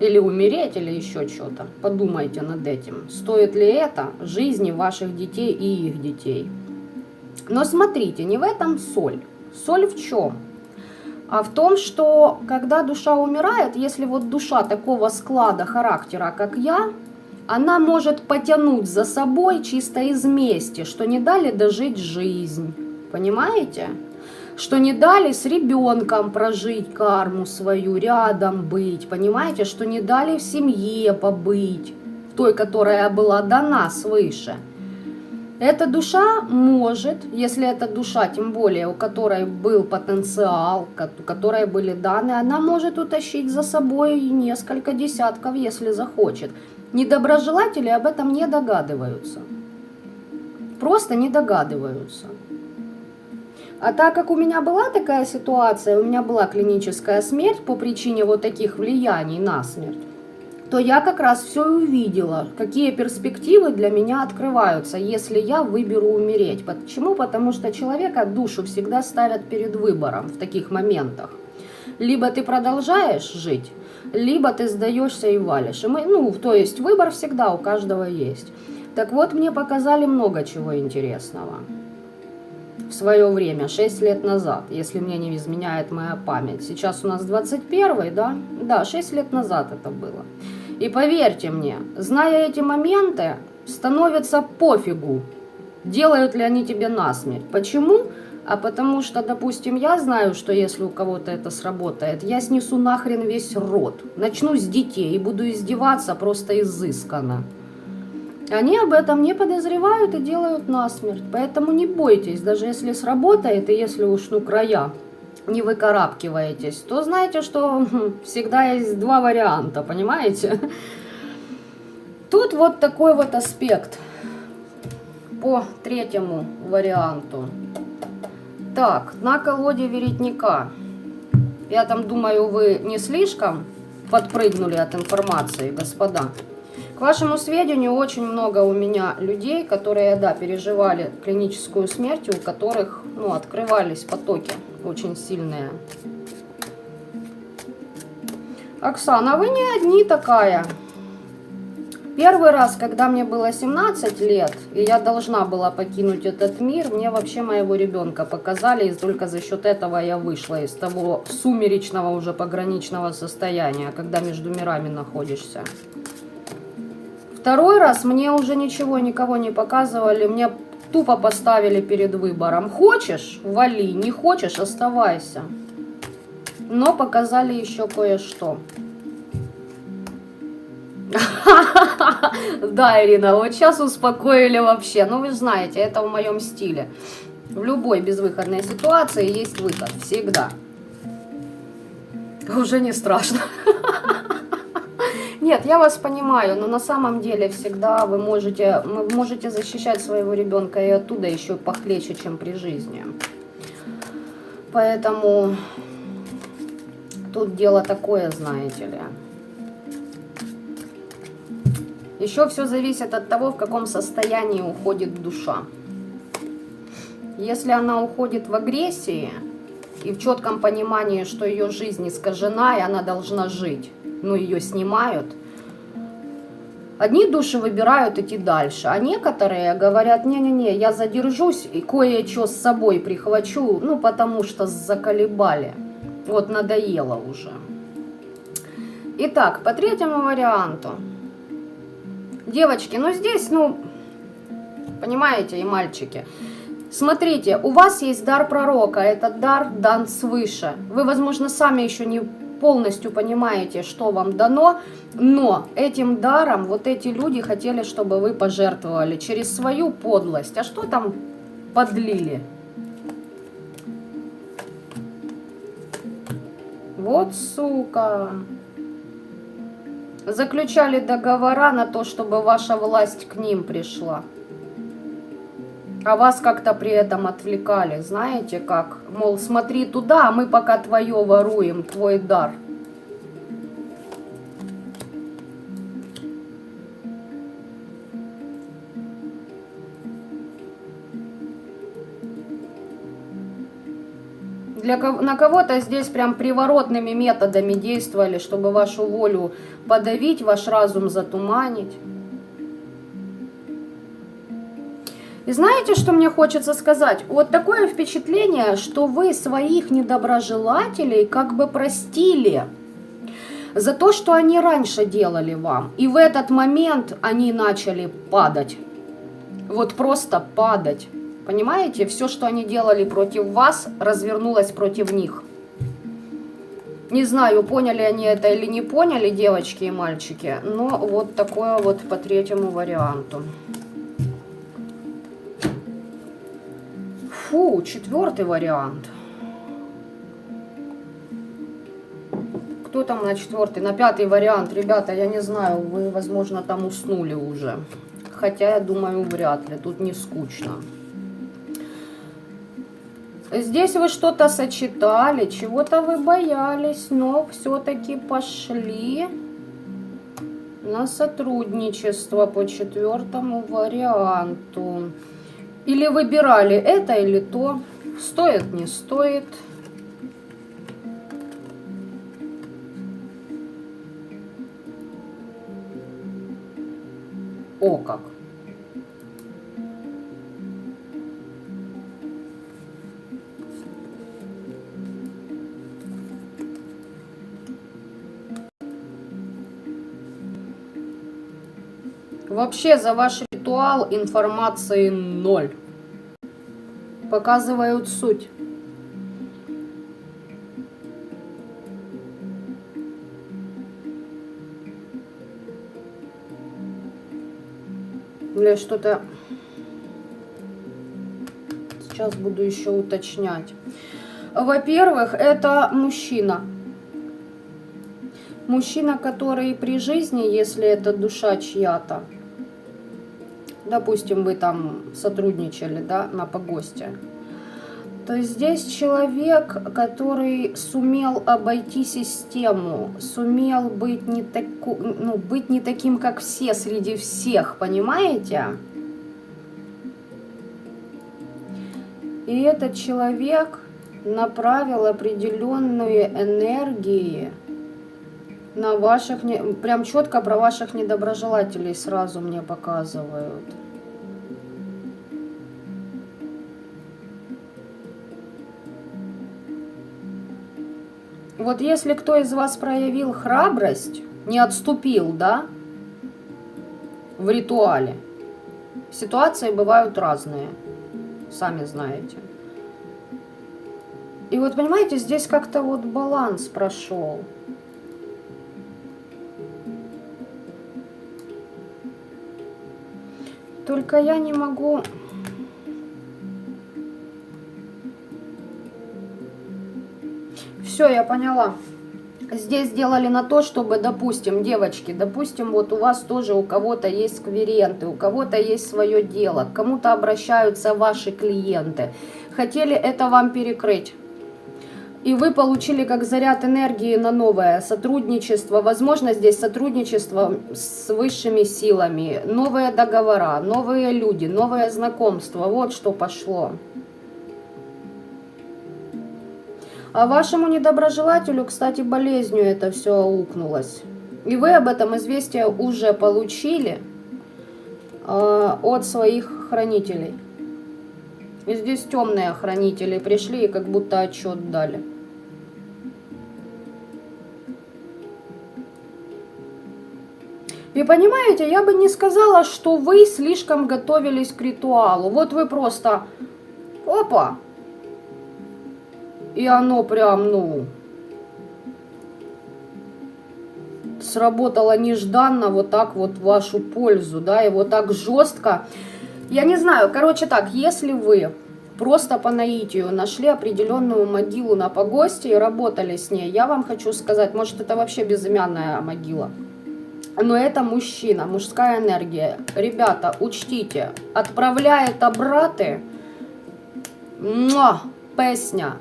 Или умереть, или еще что-то. Подумайте над этим. Стоит ли это жизни ваших детей и их детей? Но смотрите, не в этом соль. Соль в чем? А в том, что когда душа умирает, если вот душа такого склада характера, как я, она может потянуть за собой чисто из мести, что не дали дожить жизнь. Понимаете? Что не дали с ребенком прожить карму свою, рядом быть. Понимаете? Что не дали в семье побыть, той, которая была дана свыше. Эта душа может, если эта душа, тем более, у которой был потенциал, у которой были данные, она может утащить за собой несколько десятков, если захочет. Недоброжелатели об этом не догадываются. Просто не догадываются. А так как у меня была такая ситуация, у меня была клиническая смерть по причине вот таких влияний на смерть, то я как раз все увидела, какие перспективы для меня открываются, если я выберу умереть. Почему? Потому что человека, душу всегда ставят перед выбором в таких моментах. Либо ты продолжаешь жить, либо ты сдаешься и валишь. То есть выбор всегда у каждого есть. Так вот, мне показали много чего интересного. В свое время, 6 лет назад, если мне не изменяет моя память. Сейчас у нас 21-й, да? Да, 6 лет назад это было. И поверьте мне, зная эти моменты, становится пофигу, делают ли они тебе насмерть. Почему? А потому что, допустим, я знаю, что если у кого-то это сработает, я снесу нахрен весь род. Начну с детей и буду издеваться просто изысканно. Они об этом не подозревают и делают насмерть. Поэтому не бойтесь, даже если сработает, и если уж края не выкарабкиваетесь, то знаете, что всегда есть 2 варианта, понимаете? Тут вот такой вот аспект по 3-му варианту. Так, на колоде веретника. Я там думаю, вы не слишком подпрыгнули от информации, господа. К вашему сведению, очень много у меня людей, которые, да, переживали клиническую смерть, у которых, открывались потоки очень сильные. Оксана, вы не одни такая. Первый раз, когда мне было 17 лет, и я должна была покинуть этот мир, мне вообще моего ребенка показали, и только за счет этого я вышла из того сумеречного уже пограничного состояния, когда между мирами находишься. Второй раз мне уже ничего, никого не показывали, мне тупо поставили перед выбором. Хочешь – вали, не хочешь – оставайся. Но показали еще кое-что. Да, Ирина, вот сейчас успокоили вообще. Ну, вы же знаете, это в моем стиле. В любой безвыходной ситуации есть выход. Всегда. Уже не страшно. Нет, я вас понимаю, но на самом деле всегда вы можете защищать своего ребенка и оттуда еще похлеще, чем при жизни. Поэтому тут дело такое, знаете ли. Еще все зависит от того, в каком состоянии уходит душа. Если она уходит в агрессии и в четком понимании, что ее жизнь искажена и она должна жить, но ее снимают, одни души выбирают идти дальше, а некоторые говорят: не-не-не, я задержусь и кое-что с собой прихвачу, ну потому что заколебали, вот надоело уже. Итак, по третьему варианту. Девочки, ну здесь, ну, понимаете, и мальчики, смотрите, у вас есть дар пророка, этот дар дан свыше. Вы, возможно, сами еще не полностью понимаете, что вам дано, но этим даром вот эти люди хотели, чтобы вы пожертвовали через свою подлость. А что там подлили? Вот сука. Заключали договора на то, чтобы ваша власть к ним пришла. А вас как-то при этом отвлекали, знаете как? Мол, смотри туда, а мы пока твое воруем, твой дар. На кого-то здесь прям приворотными методами действовали, чтобы вашу волю подавить, ваш разум затуманить. И знаете, что мне хочется сказать? Вот такое впечатление, что вы своих недоброжелателей как бы простили за то, что они раньше делали вам. И в этот момент они начали падать. Вот просто падать. Понимаете? Все, что они делали против вас, развернулось против них. Не знаю, поняли они это или не поняли, девочки и мальчики, но вот такое вот по третьему варианту. Фу, четвертый вариант. Кто там на четвертый? На пятый вариант, ребята, я не знаю, вы, возможно, там уснули уже. Хотя, я думаю, вряд ли, тут не скучно. Здесь вы что-то сочетали, чего-то вы боялись, но все-таки пошли на сотрудничество по четвертому варианту. Или выбирали это или то, стоит, не стоит. О как! Вообще за ваш ритуал информации 0. Показывают суть. Или что-то... Сейчас буду еще уточнять. Во-первых, это мужчина. Мужчина, который при жизни, если это душа чья-то, допустим, вы там сотрудничали, да, на погосте, то здесь человек, который сумел обойти систему, сумел быть быть не таким, как все, среди всех, понимаете? И этот человек направил определенные энергии на ваших, прям четко про ваших недоброжелателей сразу мне показывают. Вот если кто из вас проявил храбрость, не отступил, да, в ритуале, ситуации бывают разные, сами знаете. И вот понимаете, здесь как-то вот баланс прошел. Только я не могу... Все, я поняла. Здесь сделали на то, чтобы, допустим, девочки, допустим, вот у вас тоже у кого-то есть клиенты, у кого-то есть свое дело, к кому-то обращаются ваши клиенты. Хотели это вам перекрыть. И вы получили как заряд энергии на новое сотрудничество. Возможно, здесь сотрудничество с высшими силами, новые договора, новые люди, новое знакомство. Вот что пошло. А вашему недоброжелателю, кстати, болезнью это все аукнулось. И вы об этом известие уже получили от своих хранителей. И здесь темные хранители пришли и как будто отчет дали. И понимаете, я бы не сказала, что вы слишком готовились к ритуалу. Вот вы просто... Опа! И оно прям, ну, сработало нежданно вот так вот в вашу пользу, да, и вот так жестко. Я не знаю, короче так, если вы просто по наитию нашли определенную могилу на погосте и работали с ней, я вам хочу сказать, может это вообще безымянная могила, но это мужчина, мужская энергия. Ребята, учтите, отправляет обраты, песня.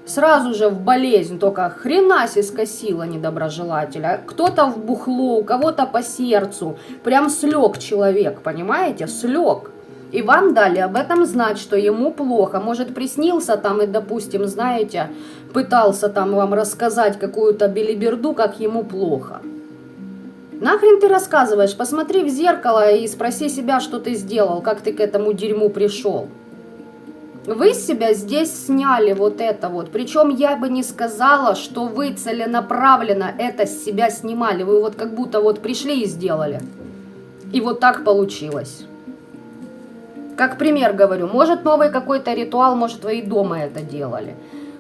Сразу же в болезнь, только хрена себе скосила недоброжелателя. Кто-то в бухло, у кого-то по сердцу. Прям слег человек, понимаете? Слег. И вам дали об этом знать, что ему плохо. Может, приснился там и, допустим, знаете, пытался там вам рассказать какую-то белиберду, как ему плохо. Нахрен ты рассказываешь? Посмотри в зеркало и спроси себя, что ты сделал, как ты к этому дерьму пришел. Вы с себя здесь сняли вот это вот. Причем я бы не сказала, что вы целенаправленно это с себя снимали. Вы вот как будто вот пришли и сделали. И вот так получилось. Как пример говорю, может новый какой-то ритуал, может вы и дома это делали.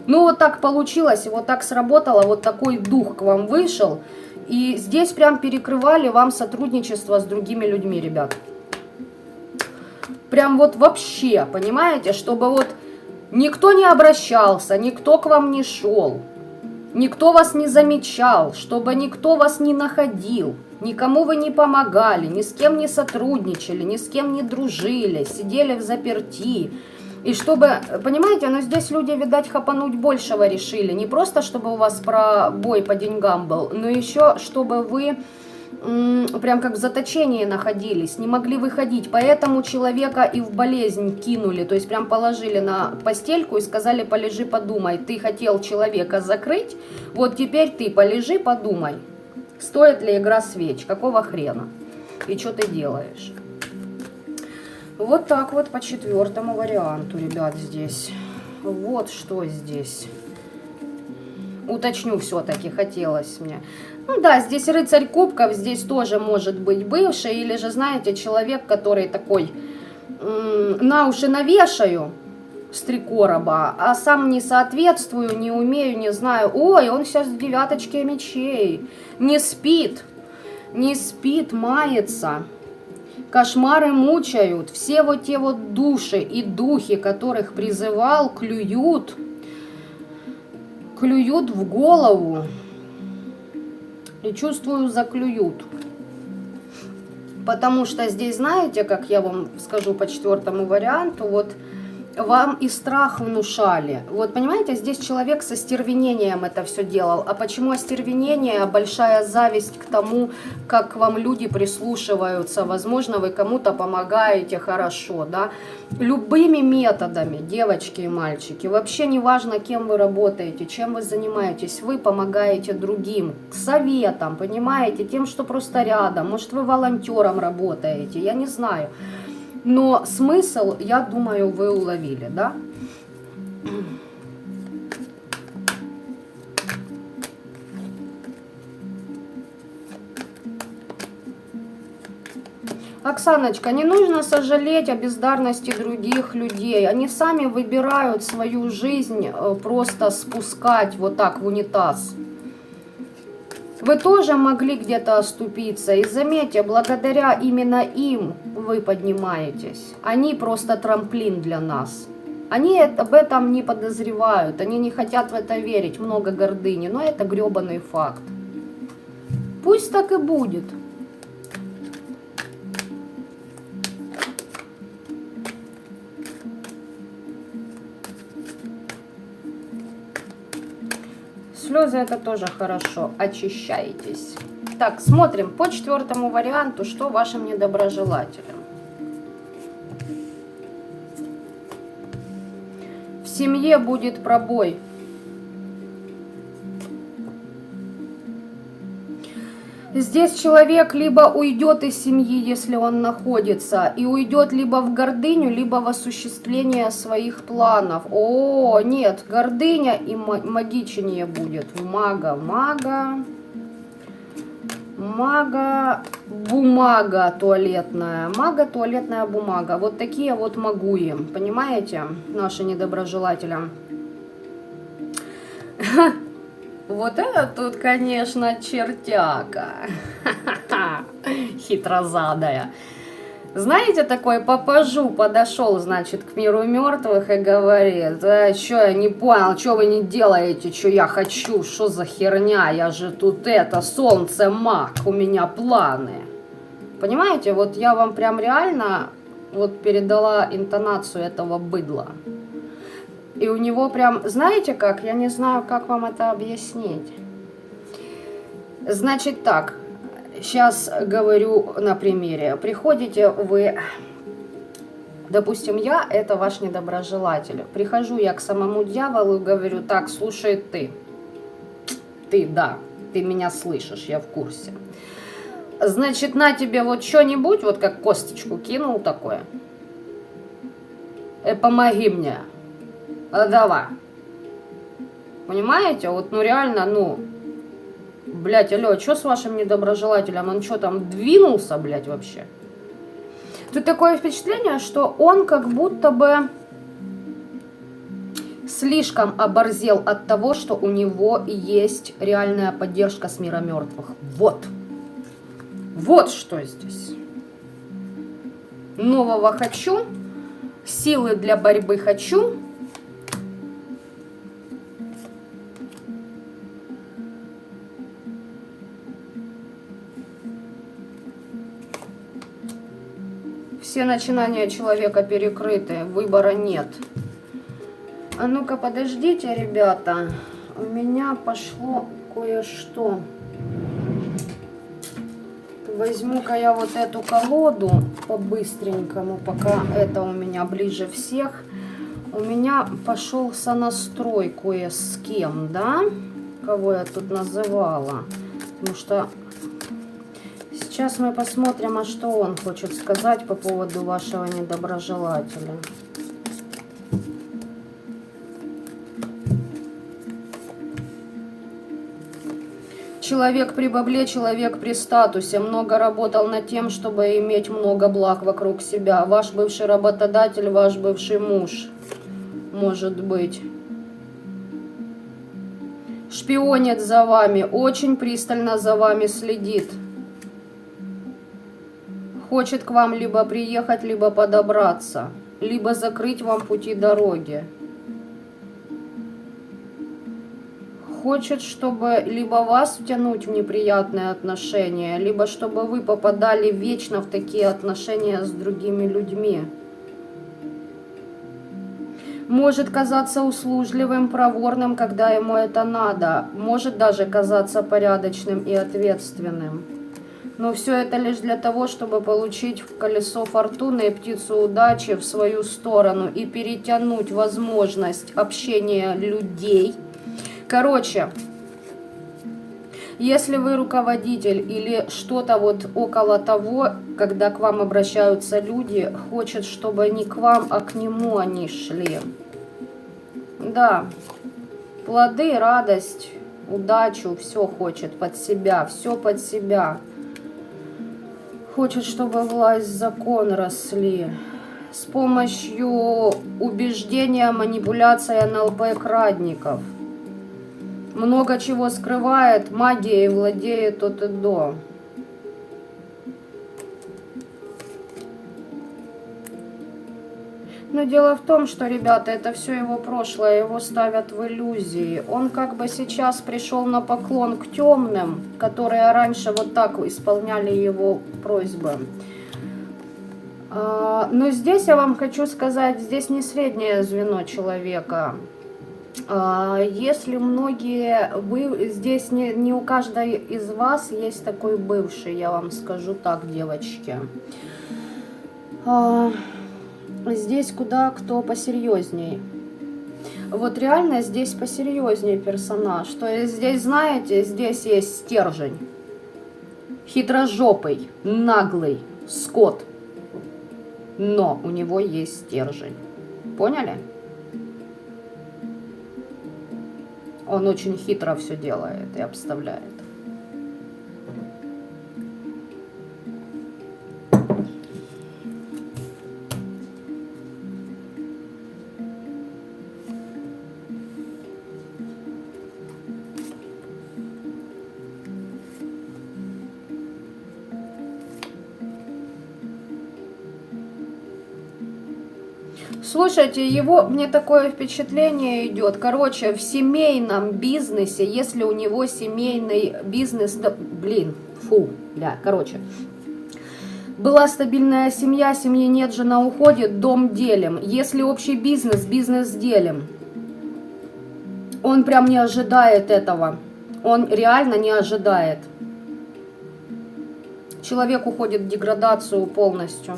Ну вот так получилось, и вот так сработало, вот такой дух к вам вышел. И здесь прям перекрывали вам сотрудничество с другими людьми, ребят. Прям вот вообще, понимаете, чтобы вот никто не обращался, никто к вам не шел, никто вас не замечал, чтобы никто вас не находил, никому вы не помогали, ни с кем не сотрудничали, ни с кем не дружили, сидели в заперти. И чтобы, понимаете, но здесь люди, видать, хапануть большего решили. Не просто, чтобы у вас пробой по деньгам был, но еще, чтобы вы... прям как в заточении находились, не могли выходить, поэтому человека и в болезнь кинули, то есть прям положили на постельку и сказали: полежи, подумай, ты хотел человека закрыть, вот теперь ты полежи, подумай, стоит ли игра свеч, какого хрена, и что ты делаешь. Вот так вот по четвертому варианту, ребят, здесь. Вот что здесь. Уточню все-таки, хотелось мне. Ну да, здесь рыцарь кубков, здесь тоже может быть бывший, или же, знаете, человек, который такой, на уши навешаю с 3 короба, а сам не соответствую, не умею, не знаю. Ой, он сейчас в 9 мечей, не спит, мается. Кошмары мучают, все вот те вот души и духи, которых призывал, клюют в голову. И чувствую, заклюют. Потому что здесь, знаете, как я вам скажу по 4-му варианту, вот вам и страх внушали. Вот понимаете, здесь человек со остервенением это все делал. А почему остервенение? Большая зависть к тому, как к вам люди прислушиваются. Возможно, вы кому-то помогаете хорошо, да. Любыми методами, девочки и мальчики. Вообще не важно, кем вы работаете, чем вы занимаетесь. Вы помогаете другим, советам, понимаете, тем, что просто рядом. Может, вы волонтером работаете, я не знаю. Но смысл, я думаю, вы уловили, да? Оксаночка, не нужно сожалеть о бездарности других людей. Они сами выбирают свою жизнь просто спускать вот так в унитаз. Вы тоже могли где-то оступиться. И заметьте, благодаря именно им вы поднимаетесь. Они просто трамплин для нас. Они об этом не подозревают. Они не хотят в это верить. Много гордыни. Но это гребаный факт. Пусть так и будет. Слезы это тоже хорошо. Очищаетесь. Так, смотрим по 4-му варианту, что вашим недоброжелателям. В семье будет пробой. Здесь человек либо уйдет из семьи, если он находится, и уйдет либо в гордыню, либо в осуществление своих планов. О, нет, гордыня и магичение будет. Мага, бумага туалетная. Мага, туалетная бумага. Вот такие вот магуи. Понимаете, наши недоброжелатели? Вот это тут, конечно, чертяка. Хитрозадая. Знаете, такой попажу подошел, значит, к миру мертвых и говорит: что я не понял, что вы не делаете, что я хочу, что за херня, я же тут солнце маг, у меня планы. Понимаете, вот я вам прям реально вот передала интонацию этого быдла. И у него прям, знаете как, я не знаю, как вам это объяснить. Значит так, сейчас говорю на примере. Приходите вы, допустим, я, это ваш недоброжелатель. Прихожу я к самому дьяволу и говорю: так, слушай ты. Да, ты меня слышишь, я в курсе. Значит, на тебе вот что-нибудь, вот как косточку кинул такое. Помоги мне. Давай. Понимаете? Вот, ну реально, ну, блядь, алло, что с вашим недоброжелателем? Он что там, двинулся, блядь, вообще? Тут такое впечатление, что он как будто бы слишком оборзел от того, что у него есть реальная поддержка с мира мертвых. Вот. Вот что здесь. Нового хочу, силы для борьбы хочу. Все начинания человека перекрыты, выбора нет. А ну-ка, подождите, ребята. У меня пошло кое-что. Возьму-ка я вот эту колоду по-быстренькому, пока это у меня ближе всех. У меня пошел сонастрой кое с кем, да? Кого я тут называла. Потому что сейчас мы посмотрим, а что он хочет сказать по поводу вашего недоброжелателя. Человек при бабле, человек при статусе, много работал над тем, чтобы иметь много благ вокруг себя. Ваш бывший работодатель, ваш бывший муж, может быть. Шпионит за вами, очень пристально за вами следит. Хочет к вам либо приехать, либо подобраться, либо закрыть вам пути дороги. Хочет, чтобы либо вас втянуть в неприятные отношения, либо чтобы вы попадали вечно в такие отношения с другими людьми. Может казаться услужливым, проворным, когда ему это надо. Может даже казаться порядочным и ответственным. Но все это лишь для того, чтобы получить колесо фортуны и птицу удачи в свою сторону и перетянуть возможность общения людей. Короче, если вы руководитель или что-то вот около того, когда к вам обращаются люди, хочет, чтобы не к вам, а к нему они шли. Да, плоды, радость, удачу, все хочет под себя, все под себя. Хочет, чтобы власть, закон росли. С помощью убеждения, манипуляции НЛП крадников. много чего скрывает, магией владеет от и до. Но дело в том, что, ребята, это все его прошлое, его ставят в иллюзии. Он как бы сейчас пришел на поклон к темным, которые раньше вот так исполняли его просьбы. Но здесь я вам хочу сказать, здесь не среднее звено человека. Если многие, здесь не у каждой из вас есть такой бывший, я вам скажу так, девочки. Здесь куда кто посерьезней. Вот реально здесь посерьезнее персонаж. То есть здесь, знаете, здесь есть стержень. Хитрожопый, наглый, скот. Но у него есть стержень. Поняли? Он очень хитро все делает и обставляет. Слушайте, мне такое впечатление идет. Короче, в семейном бизнесе, если у него семейный бизнес, да, была стабильная семья, семьи нет, жена уходит, дом делим. Если общий бизнес, бизнес делим. Он прям не ожидает этого. Он реально не ожидает. Человек уходит в деградацию полностью.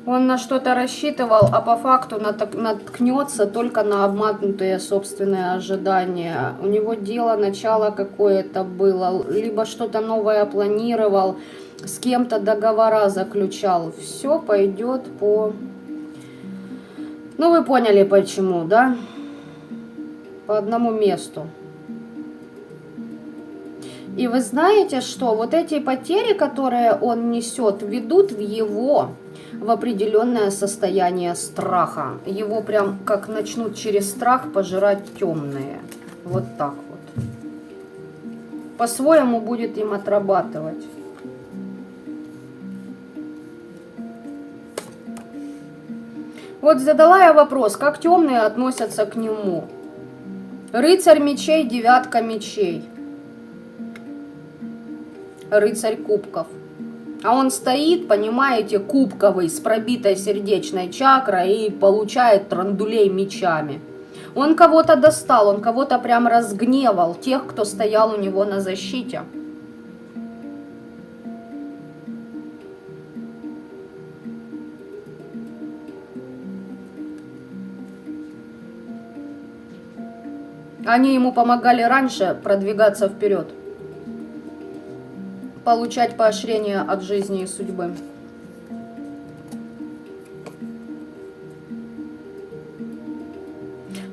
Он на что-то рассчитывал, а по факту наткнется только на обманутые собственные ожидания. У него дело, начало какое-то было, либо что-то новое планировал, с кем-то договора заключал. Все пойдет по... Ну, вы поняли почему, да? По одному месту. И вы знаете, что вот эти потери, которые он несет, ведут в определенное состояние страха. Его прям как начнут через страх пожирать темные. Вот так вот. По-своему будет им отрабатывать. Вот задала я вопрос, как темные относятся к нему. Рыцарь мечей, девятка мечей. Рыцарь кубков. А он стоит, понимаете, кубковый, с пробитой сердечной чакрой и получает трандулей мечами. Он кого-то достал, он кого-то прям разгневал, тех, кто стоял у него на защите. Они ему помогали раньше продвигаться вперед. Получать поощрение от жизни и судьбы.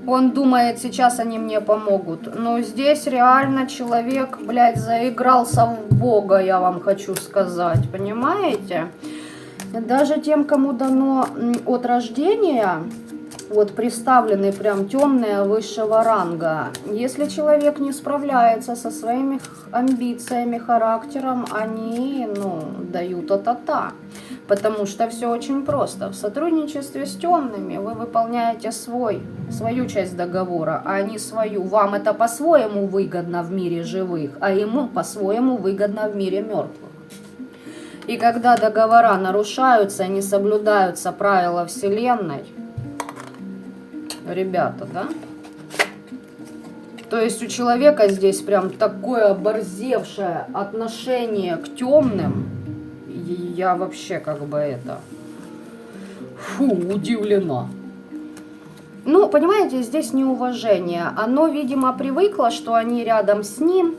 Он думает, сейчас они мне помогут. Но здесь реально человек, блядь, заигрался в Бога, я вам хочу сказать. Понимаете? Даже тем, кому дано от рождения, вот представлены прям темные высшего ранга. Если человек не справляется со своими амбициями, характером, они, дают та-та-та. Потому что все очень просто. В сотрудничестве с темными вы выполняете свою часть договора, а не свою. Вам это по-своему выгодно в мире живых, а ему по-своему выгодно в мире мертвых. И когда договора нарушаются, не соблюдаются правила Вселенной, ребята, да? То есть у человека здесь прям такое оборзевшее отношение к темным. И я вообще удивлена. Ну, понимаете, здесь неуважение. Оно, видимо, привыкло, что они рядом с ним.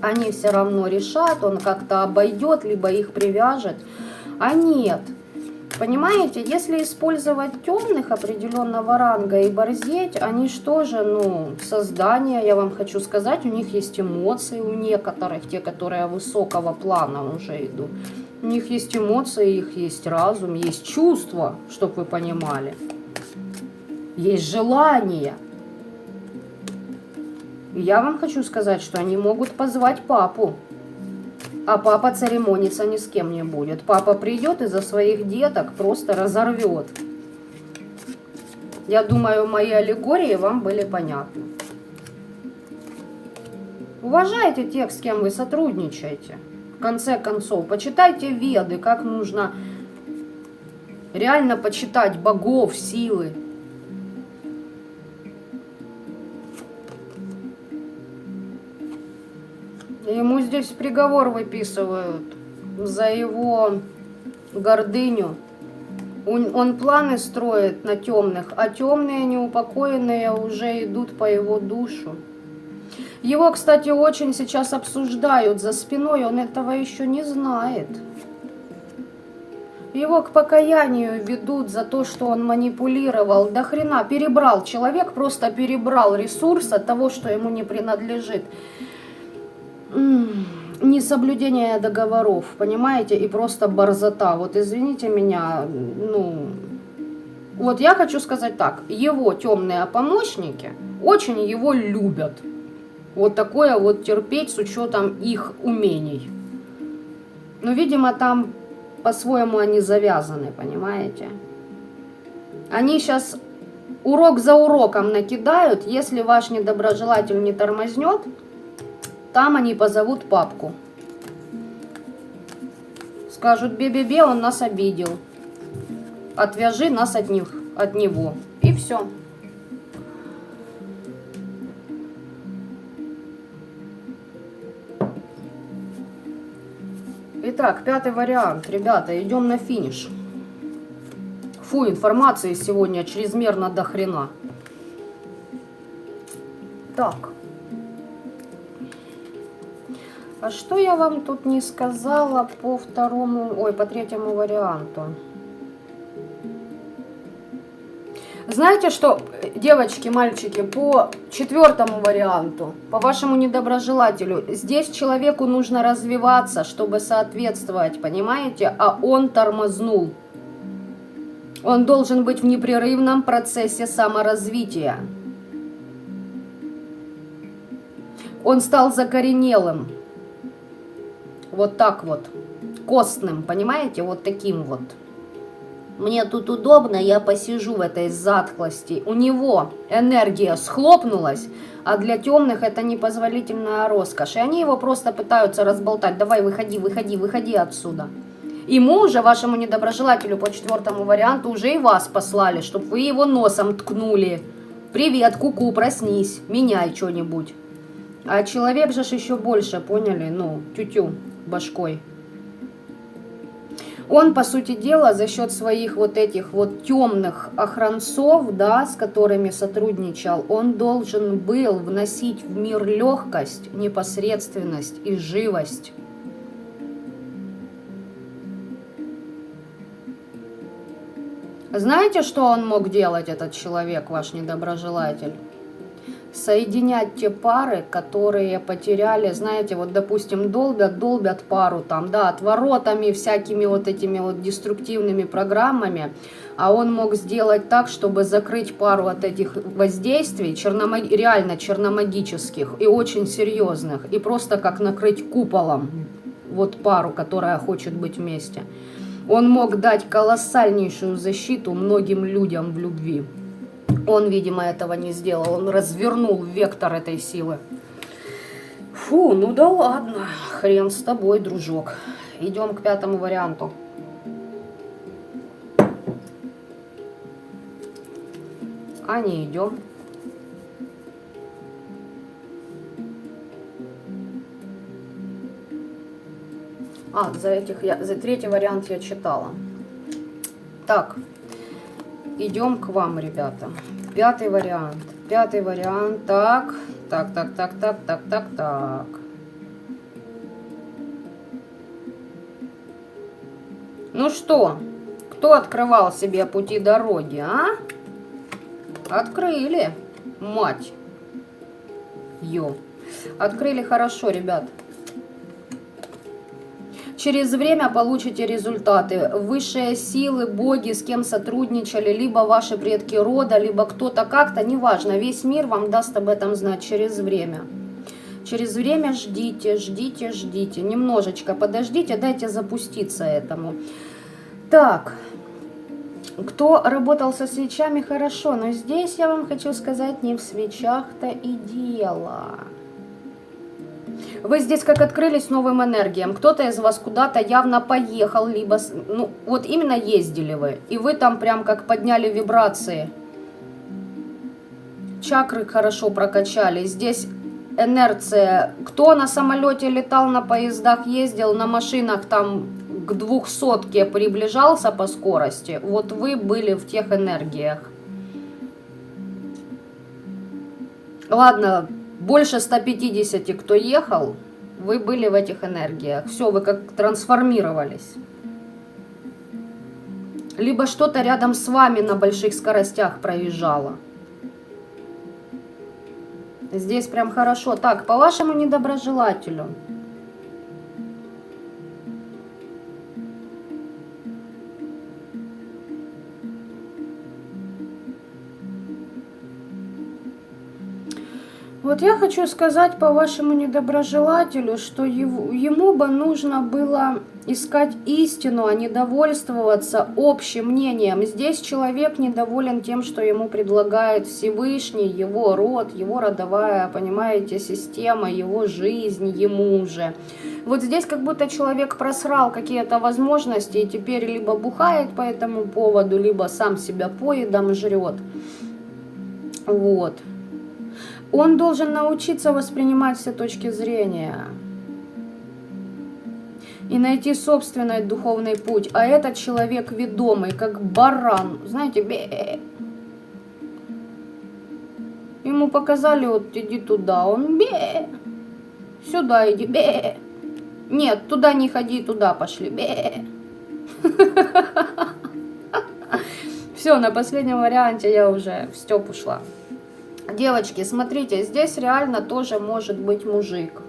Они все равно решат, он как-то обойдет, либо их привяжет. А нет. Понимаете, если использовать темных определенного ранга и борзеть, они что же, ну, создания, я вам хочу сказать, у них есть эмоции, у некоторых, те, которые высокого плана уже идут. У них есть эмоции, их есть разум, есть чувства, чтобы вы понимали. Есть желание. И я вам хочу сказать, что они могут позвать папу. А папа церемониться ни с кем не будет. Папа придет и за своих деток просто разорвет. Я думаю, мои аллегории вам были понятны. Уважайте тех, с кем вы сотрудничаете. В конце концов, почитайте Веды, как нужно реально почитать богов, силы. Ему здесь приговор выписывают за его гордыню. Он планы строит на темных, а темные неупокоенные уже идут по его душу. Его, кстати, очень сейчас обсуждают за спиной, он этого еще не знает. Его к покаянию ведут за то, что он манипулировал. До хрена перебрал. Человек просто перебрал ресурс от того, что ему не принадлежит. Несоблюдение договоров, понимаете, и просто борзота. Вот извините меня, ну, вот я хочу сказать так, его темные помощники очень его любят. Вот такое вот терпеть с учетом их умений. Но, видимо, там по-своему они завязаны, понимаете. Они сейчас урок за уроком накидают, если ваш недоброжелатель не тормознет, там они позовут папку. Скажут, бе-бе-бе, он нас обидел. Отвяжи нас от него. И все. Итак, пятый вариант. Ребята, идем на финиш. Фу, информации сегодня чрезмерно до хрена. Так. А что я вам тут не сказала по по третьему варианту? Знаете что, девочки, мальчики, по четвертому варианту, по вашему недоброжелателю, здесь человеку нужно развиваться, чтобы соответствовать, понимаете? А он тормознул. Он должен быть в непрерывном процессе саморазвития. Он стал закоренелым. Вот так вот, костным, понимаете, вот таким вот. Мне тут удобно, я посижу в этой затхлости. У него энергия схлопнулась, а для темных это непозволительная роскошь. И они его просто пытаются разболтать. Давай, выходи, выходи, выходи отсюда. Ему уже, вашему недоброжелателю по четвертому варианту, уже и вас послали, чтобы вы его носом ткнули. Привет, ку-ку, проснись, меняй что-нибудь. А человек же еще больше, поняли, ну, тю-тю. Башкой. Он, по сути дела, за счет своих вот этих вот темных охранцов, да, с которыми сотрудничал, он должен был вносить в мир легкость, непосредственность и живость. Знаете, что он мог делать, этот человек, ваш недоброжелатель? Соединять те пары, которые потеряли, знаете, вот, допустим, долбят пару там, да, отворотами, всякими вот этими вот деструктивными программами, а он мог сделать так, чтобы закрыть пару от этих воздействий, реально черномагических и очень серьезных, и просто как накрыть куполом вот пару, которая хочет быть вместе. Он мог дать колоссальнейшую защиту многим людям в любви. Он, видимо, этого не сделал. Он развернул вектор этой силы. Фу, ну да ладно. Хрен с тобой, дружок. Идем к пятому варианту. А не идем. За третий вариант я читала. Так. Идем к вам, ребята. Пятый вариант. Пятый вариант. Так. Ну что? Кто открывал себе пути дороги, а? Открыли, мать. Ё. Открыли хорошо, ребят. Через время получите результаты. Высшие силы, боги, с кем сотрудничали, либо ваши предки рода, либо кто-то как-то, неважно. Весь мир вам даст об этом знать через время. Через время ждите, ждите, ждите. Немножечко подождите, дайте запуститься этому. Так, кто работал со свечами, хорошо. Но здесь я вам хочу сказать, не в свечах-то и дело. Вы здесь как открылись новым энергиям. Кто-то из вас куда-то явно поехал, либо, ну, вот именно ездили вы. И вы там прям как подняли вибрации. Чакры хорошо прокачали. Здесь инерция. Кто на самолете летал, на поездах ездил, на машинах там к 200-ке приближался по скорости. Вот вы были в тех энергиях. Ладно. Больше 150, кто ехал, вы были в этих энергиях. Все, вы как трансформировались. Либо что-то рядом с вами на больших скоростях проезжало. Здесь прям хорошо. Так, по вашему недоброжелателю. Вот я хочу сказать по вашему недоброжелателю, что ему бы нужно было искать истину, а не довольствоваться общим мнением. Здесь человек недоволен тем, что ему предлагает Всевышний, его род, его родовая, понимаете, система, его жизнь, ему же. Вот здесь как будто человек просрал какие-то возможности и теперь либо бухает по этому поводу, либо сам себя поедом жрет. Вот. Он должен научиться воспринимать все точки зрения и найти собственный духовный путь. А этот человек ведомый, как баран. Знаете, бе. Ему показали, вот иди туда, он бе. Сюда иди, бе. Нет, туда не ходи, туда пошли, бе. Все, на последнем варианте я уже в стёб ушла. Девочки, смотрите, здесь реально тоже может быть мужик.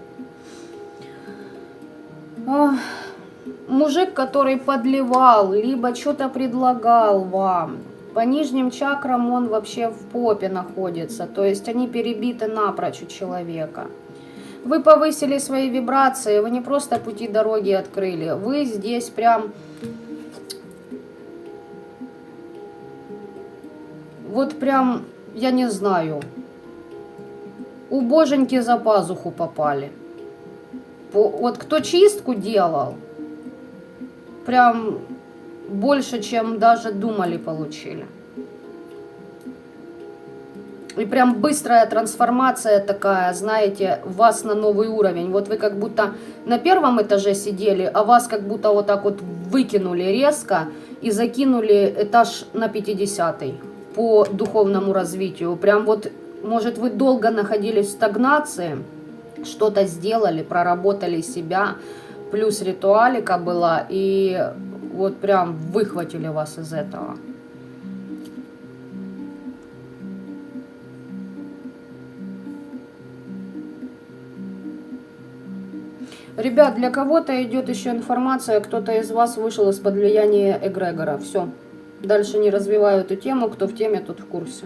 Мужик, который подливал, либо что-то предлагал вам. По нижним чакрам он вообще в попе находится. То есть они перебиты напрочь у человека. Вы повысили свои вибрации, вы не просто пути дороги открыли. Вы здесь прям... Вот прям... Я не знаю, у боженьки за пазуху попали. Вот кто чистку делал, прям больше, чем даже думали, получили. И прям быстрая трансформация такая, знаете, вас на новый уровень. Вот вы как будто на первом этаже сидели, а вас как будто вот так вот выкинули резко и закинули этаж на 50-й. По духовному развитию. Прям вот, может, вы долго находились в стагнации, что-то сделали, проработали себя, плюс ритуалика была, и вот прям выхватили вас из этого. Ребят, для кого-то идет еще информация, кто-то из вас вышел из-под влияния эгрегора. Все. Дальше не развиваю эту тему, кто в теме, тот в курсе.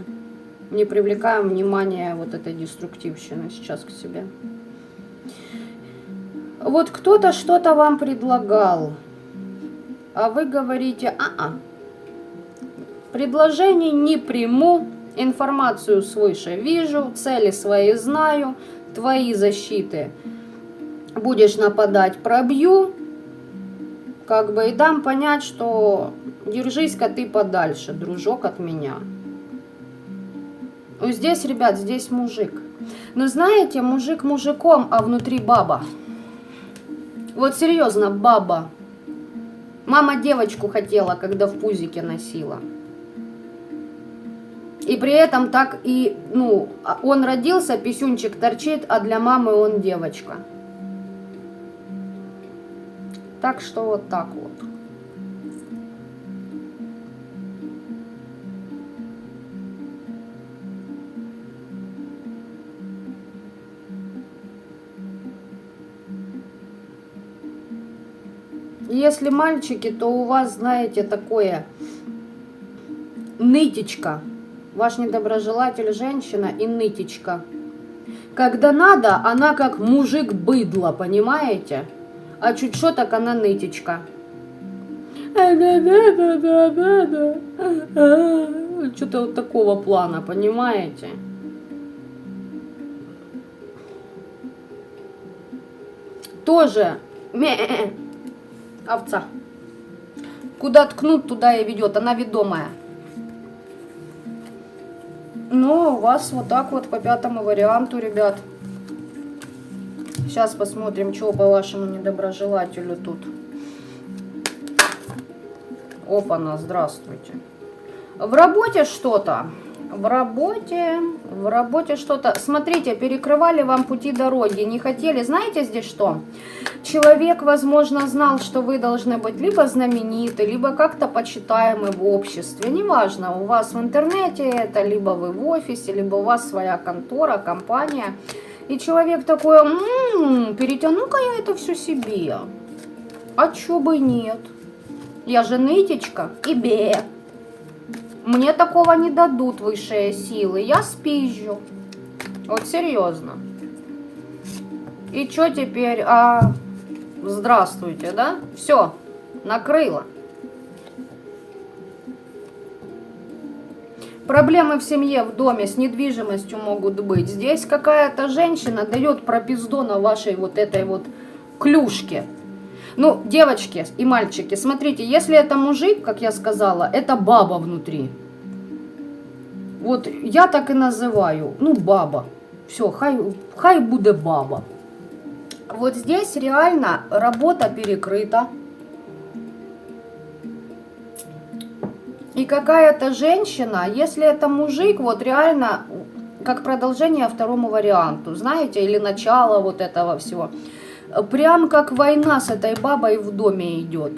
Не привлекаем внимание вот этой деструктивщины сейчас к себе. Вот кто-то что-то вам предлагал, а вы говорите, предложений не приму, информацию свыше вижу, цели свои знаю, твои защиты будешь нападать, пробью, как бы и дам понять, что держись-ка ты подальше, дружок, от меня. Вот здесь, ребят, здесь мужик. Но знаете, мужик мужиком, а внутри баба. Вот серьезно, баба. Мама девочку хотела, когда в пузике носила. И при этом так и, ну, он родился, писюнчик торчит, а для мамы он девочка. Так что вот так вот. Если мальчики, то у вас, знаете, такое нытичка. Ваш недоброжелатель женщина и нытичка. Когда надо, она как мужик быдло, понимаете? А чуть что, так она нытичка. Что-то вот такого плана, понимаете? Тоже овца. Куда ткнут, туда и ведет. Она ведомая. Но у вас вот так вот по 5-му варианту, ребят. Сейчас посмотрим, что по вашему недоброжелателю тут. Опа-на, здравствуйте. В работе что-то. В работе что-то. Смотрите, перекрывали вам пути дороги. Не хотели. Знаете здесь что? Человек, возможно, знал, что вы должны быть либо знамениты, либо как-то почитаемы в обществе. Неважно, у вас в интернете это, либо вы в офисе, либо у вас своя контора, компания. И человек такой, перетяну-ка я это все себе. А чё бы нет? Я же нытичка и бе. Мне такого не дадут высшие силы. Я спизжу. Вот серьезно. И что теперь? Здравствуйте, да? Все, накрыло. Проблемы в семье, в доме с недвижимостью могут быть. Здесь какая-то женщина дает пропиздона вашей вот этой вот клюшке. Ну, девочки и мальчики, смотрите, если это мужик, как я сказала, это баба внутри. Вот я так и называю, ну, баба. Все, хай буде баба. Вот здесь реально работа перекрыта. И какая-то женщина, если это мужик, вот реально, как продолжение 2-му варианту, знаете, или начало вот этого всего. Прям как война с этой бабой в доме идет.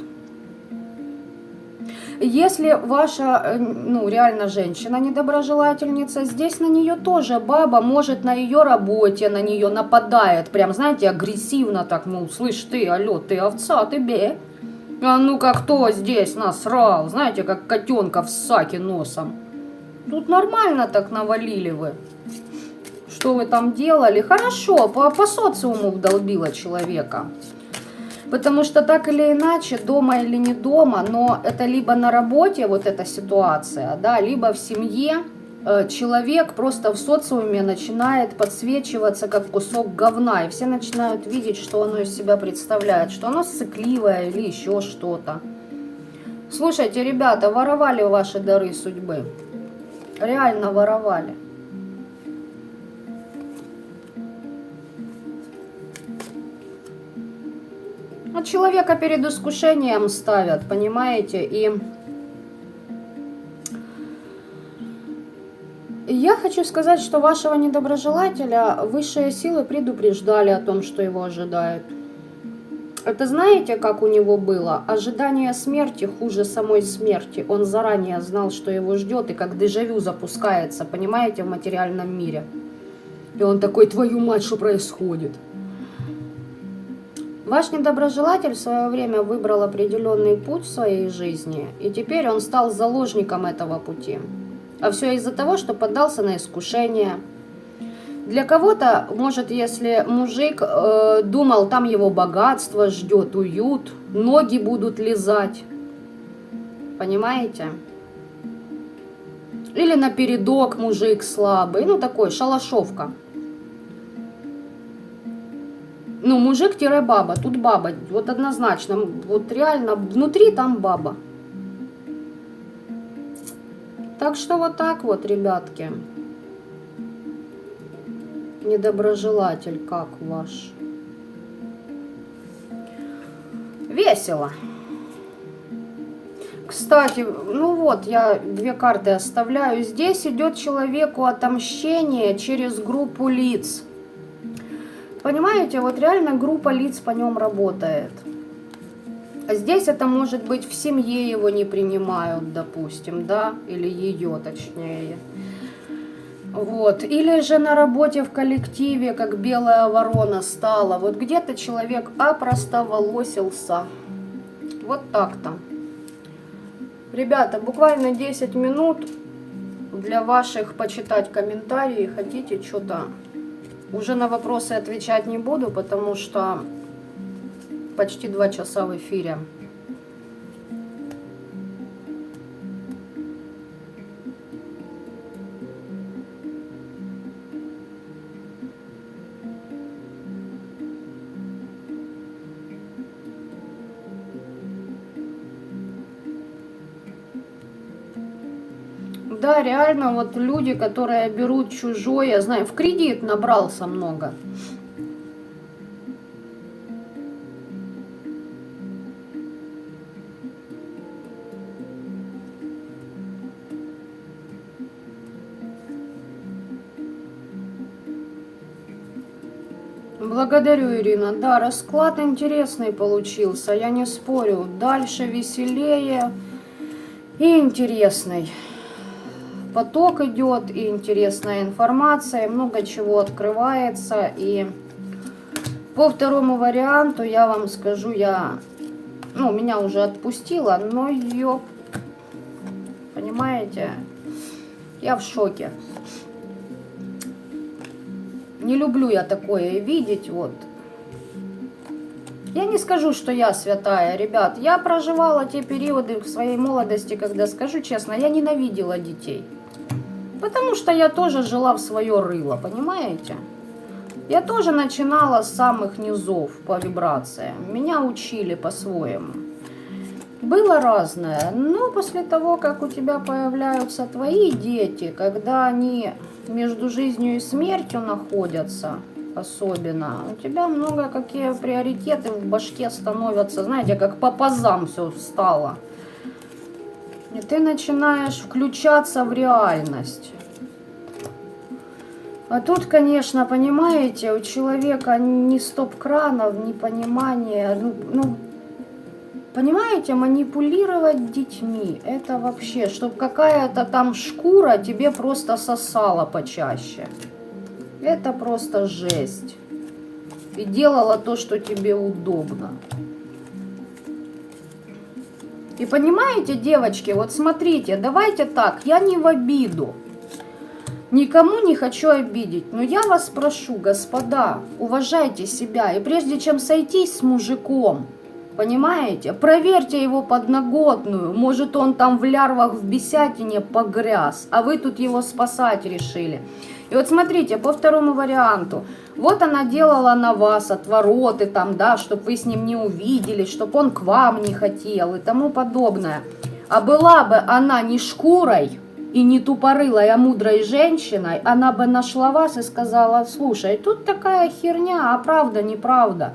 Если ваша, ну, реально женщина недоброжелательница, здесь на нее тоже баба, может, на ее работе, на нее нападает, прям, знаете, агрессивно так, мол, слышь ты, алло, ты овца, ты бе. А ну-ка, кто здесь насрал, знаете, как котенка в саке носом. Тут нормально так навалили вы. Что вы там делали? Хорошо, по социуму вдолбила человека. Потому что так или иначе, дома или не дома, но это либо на работе вот эта ситуация, да, либо в семье человек просто в социуме начинает подсвечиваться как кусок говна. И все начинают видеть, что оно из себя представляет, что оно сцикливое или еще что-то. Слушайте, ребята, воровали ваши дары судьбы. Реально воровали. Вот человека перед искушением ставят, понимаете, и я хочу сказать, что вашего недоброжелателя высшие силы предупреждали о том, что его ожидает. Это знаете, как у него было? Ожидание смерти хуже самой смерти. Он заранее знал, что его ждет, и как дежавю запускается, понимаете, в материальном мире. И он такой, твою мать, что происходит? Ваш недоброжелатель в свое время выбрал определенный путь в своей жизни, и теперь он стал заложником этого пути. А все из-за того, что поддался на искушение. Для кого-то, может, если мужик думал, там его богатство ждет, уют, ноги будут лизать. Понимаете? Или напередок мужик слабый, ну такой, шалашовка. Ну, мужик-баба, тут баба, вот однозначно, вот реально внутри там баба. Так что вот так вот, ребятки. Недоброжелатель как ваш? Весело. Кстати, ну вот, я 2 карты оставляю. Здесь идет человеку отомщение через группу лиц. Понимаете, вот реально группа лиц по нем работает. А здесь это может быть в семье его не принимают, допустим, да, или ее точнее. Вот, или же на работе в коллективе, как белая ворона стала. Вот где-то человек опростоволосился. Вот так-то. Ребята, буквально 10 минут для ваших почитать комментарии. Хотите что-то? Уже на вопросы отвечать не буду, потому что почти 2 часа в эфире. Да, реально, вот люди, которые берут чужое, я знаю, в кредит набрался много. Благодарю, Ирина. Да, расклад интересный получился, я не спорю. Дальше веселее и интересный. Поток идет, и интересная информация, и много чего открывается. И по второму варианту я вам скажу, меня уже отпустила, но ее, понимаете, я в шоке. Не люблю я такое видеть, вот. Я не скажу, что я святая, ребят. Я проживала те периоды в своей молодости, когда, скажу честно, я ненавидела детей. Потому что я тоже жила в свое рыло, понимаете? Я тоже начинала с самых низов по вибрациям. Меня учили по-своему. Было разное, но после того, как у тебя появляются твои дети, когда они между жизнью и смертью находятся, особенно, у тебя много какие приоритеты в башке становятся, знаете, как по пазам все встало. И ты начинаешь включаться в реальность. А тут, конечно, понимаете, у человека ни стоп-кранов, ни понимания, понимаете, манипулировать детьми, это вообще, чтобы какая-то там шкура тебе просто сосала почаще. Это просто жесть. И делала то, что тебе удобно. И понимаете, девочки, вот смотрите, давайте так, я не в обиду. Никому не хочу обидеть, но я вас прошу, господа, уважайте себя. И прежде чем сойтись с мужиком, понимаете, проверьте его подноготную. Может, он там в лярвах в бесятине погряз, а вы тут его спасать решили. И вот смотрите, по второму варианту. Вот она делала на вас отвороты там, да, чтобы вы с ним не увиделись, чтобы он к вам не хотел и тому подобное. А была бы она не шкурой и не тупорылой, а мудрой женщиной, она бы нашла вас и сказала: слушай, тут такая херня, а правда, неправда.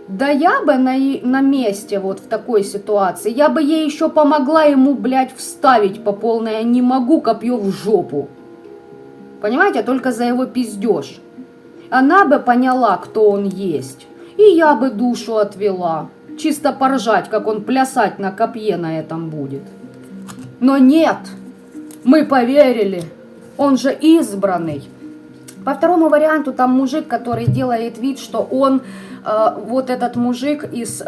Да я бы на месте вот в такой ситуации, я бы ей еще помогла ему, блядь, вставить по полной, я не могу, копье в жопу. Понимаете, только за его пиздеж. Она бы поняла, кто он есть. И я бы душу отвела. Чисто поржать, как он плясать на копье на этом будет. Но нет, мы поверили. Он же избранный. По второму варианту там мужик, который делает вид, что он, вот этот мужик из,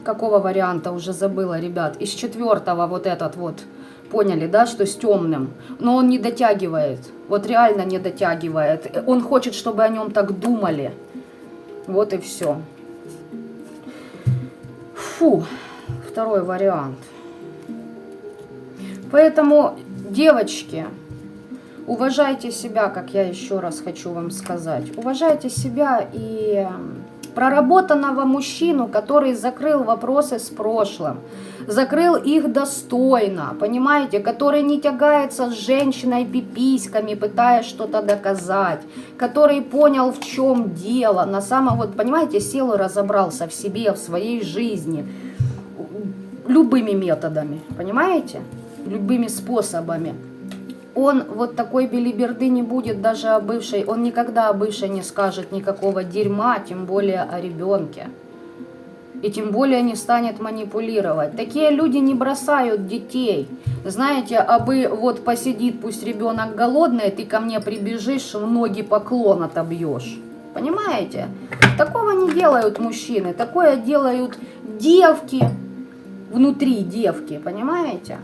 какого варианта, уже забыла, ребят, из 4-го вот этот вот. Поняли, да, что с темным. Но он не дотягивает. Вот реально не дотягивает. Он хочет, чтобы о нем так думали. Вот и все. Фу. Второй вариант. Поэтому, девочки, уважайте себя, как я еще раз хочу вам сказать. Уважайте себя и проработанного мужчину, который закрыл вопросы с прошлым. Закрыл их достойно, понимаете, который не тягается с женщиной пиписьками, пытаясь что-то доказать, который понял, в чем дело, на самом, вот, понимаете, сел и разобрался в себе, в своей жизни, любыми методами, понимаете, любыми способами. Он вот такой белиберды не будет даже о бывшей, он никогда о бывшей не скажет никакого дерьма, тем более о ребенке. И тем более не станет манипулировать. Такие люди не бросают детей. Знаете, абы вот посидит, пусть ребенок голодный, ты ко мне прибежишь, в ноги поклон отобьешь. понимаете? Такого не делают мужчины, такое делают девки, внутри девки, понимаете?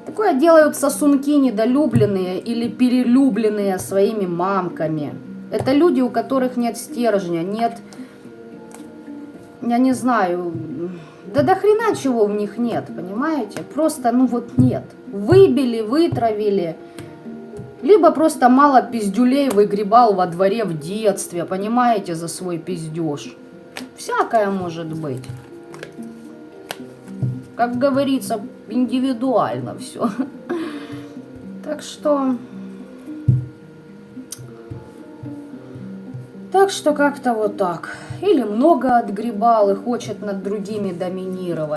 Такое делают сосунки недолюбленные или перелюбленные своими мамками. Это люди, у которых нет стержня, нет, я не знаю, да до хрена чего в них нет, понимаете? Просто, ну вот нет. Выбили, вытравили. Либо просто мало пиздюлей выгребал во дворе в детстве, понимаете, за свой пиздеж. Всякое может быть. Как говорится, индивидуально все. Так что как-то вот так. Или много отгребал и хочет над другими доминировать.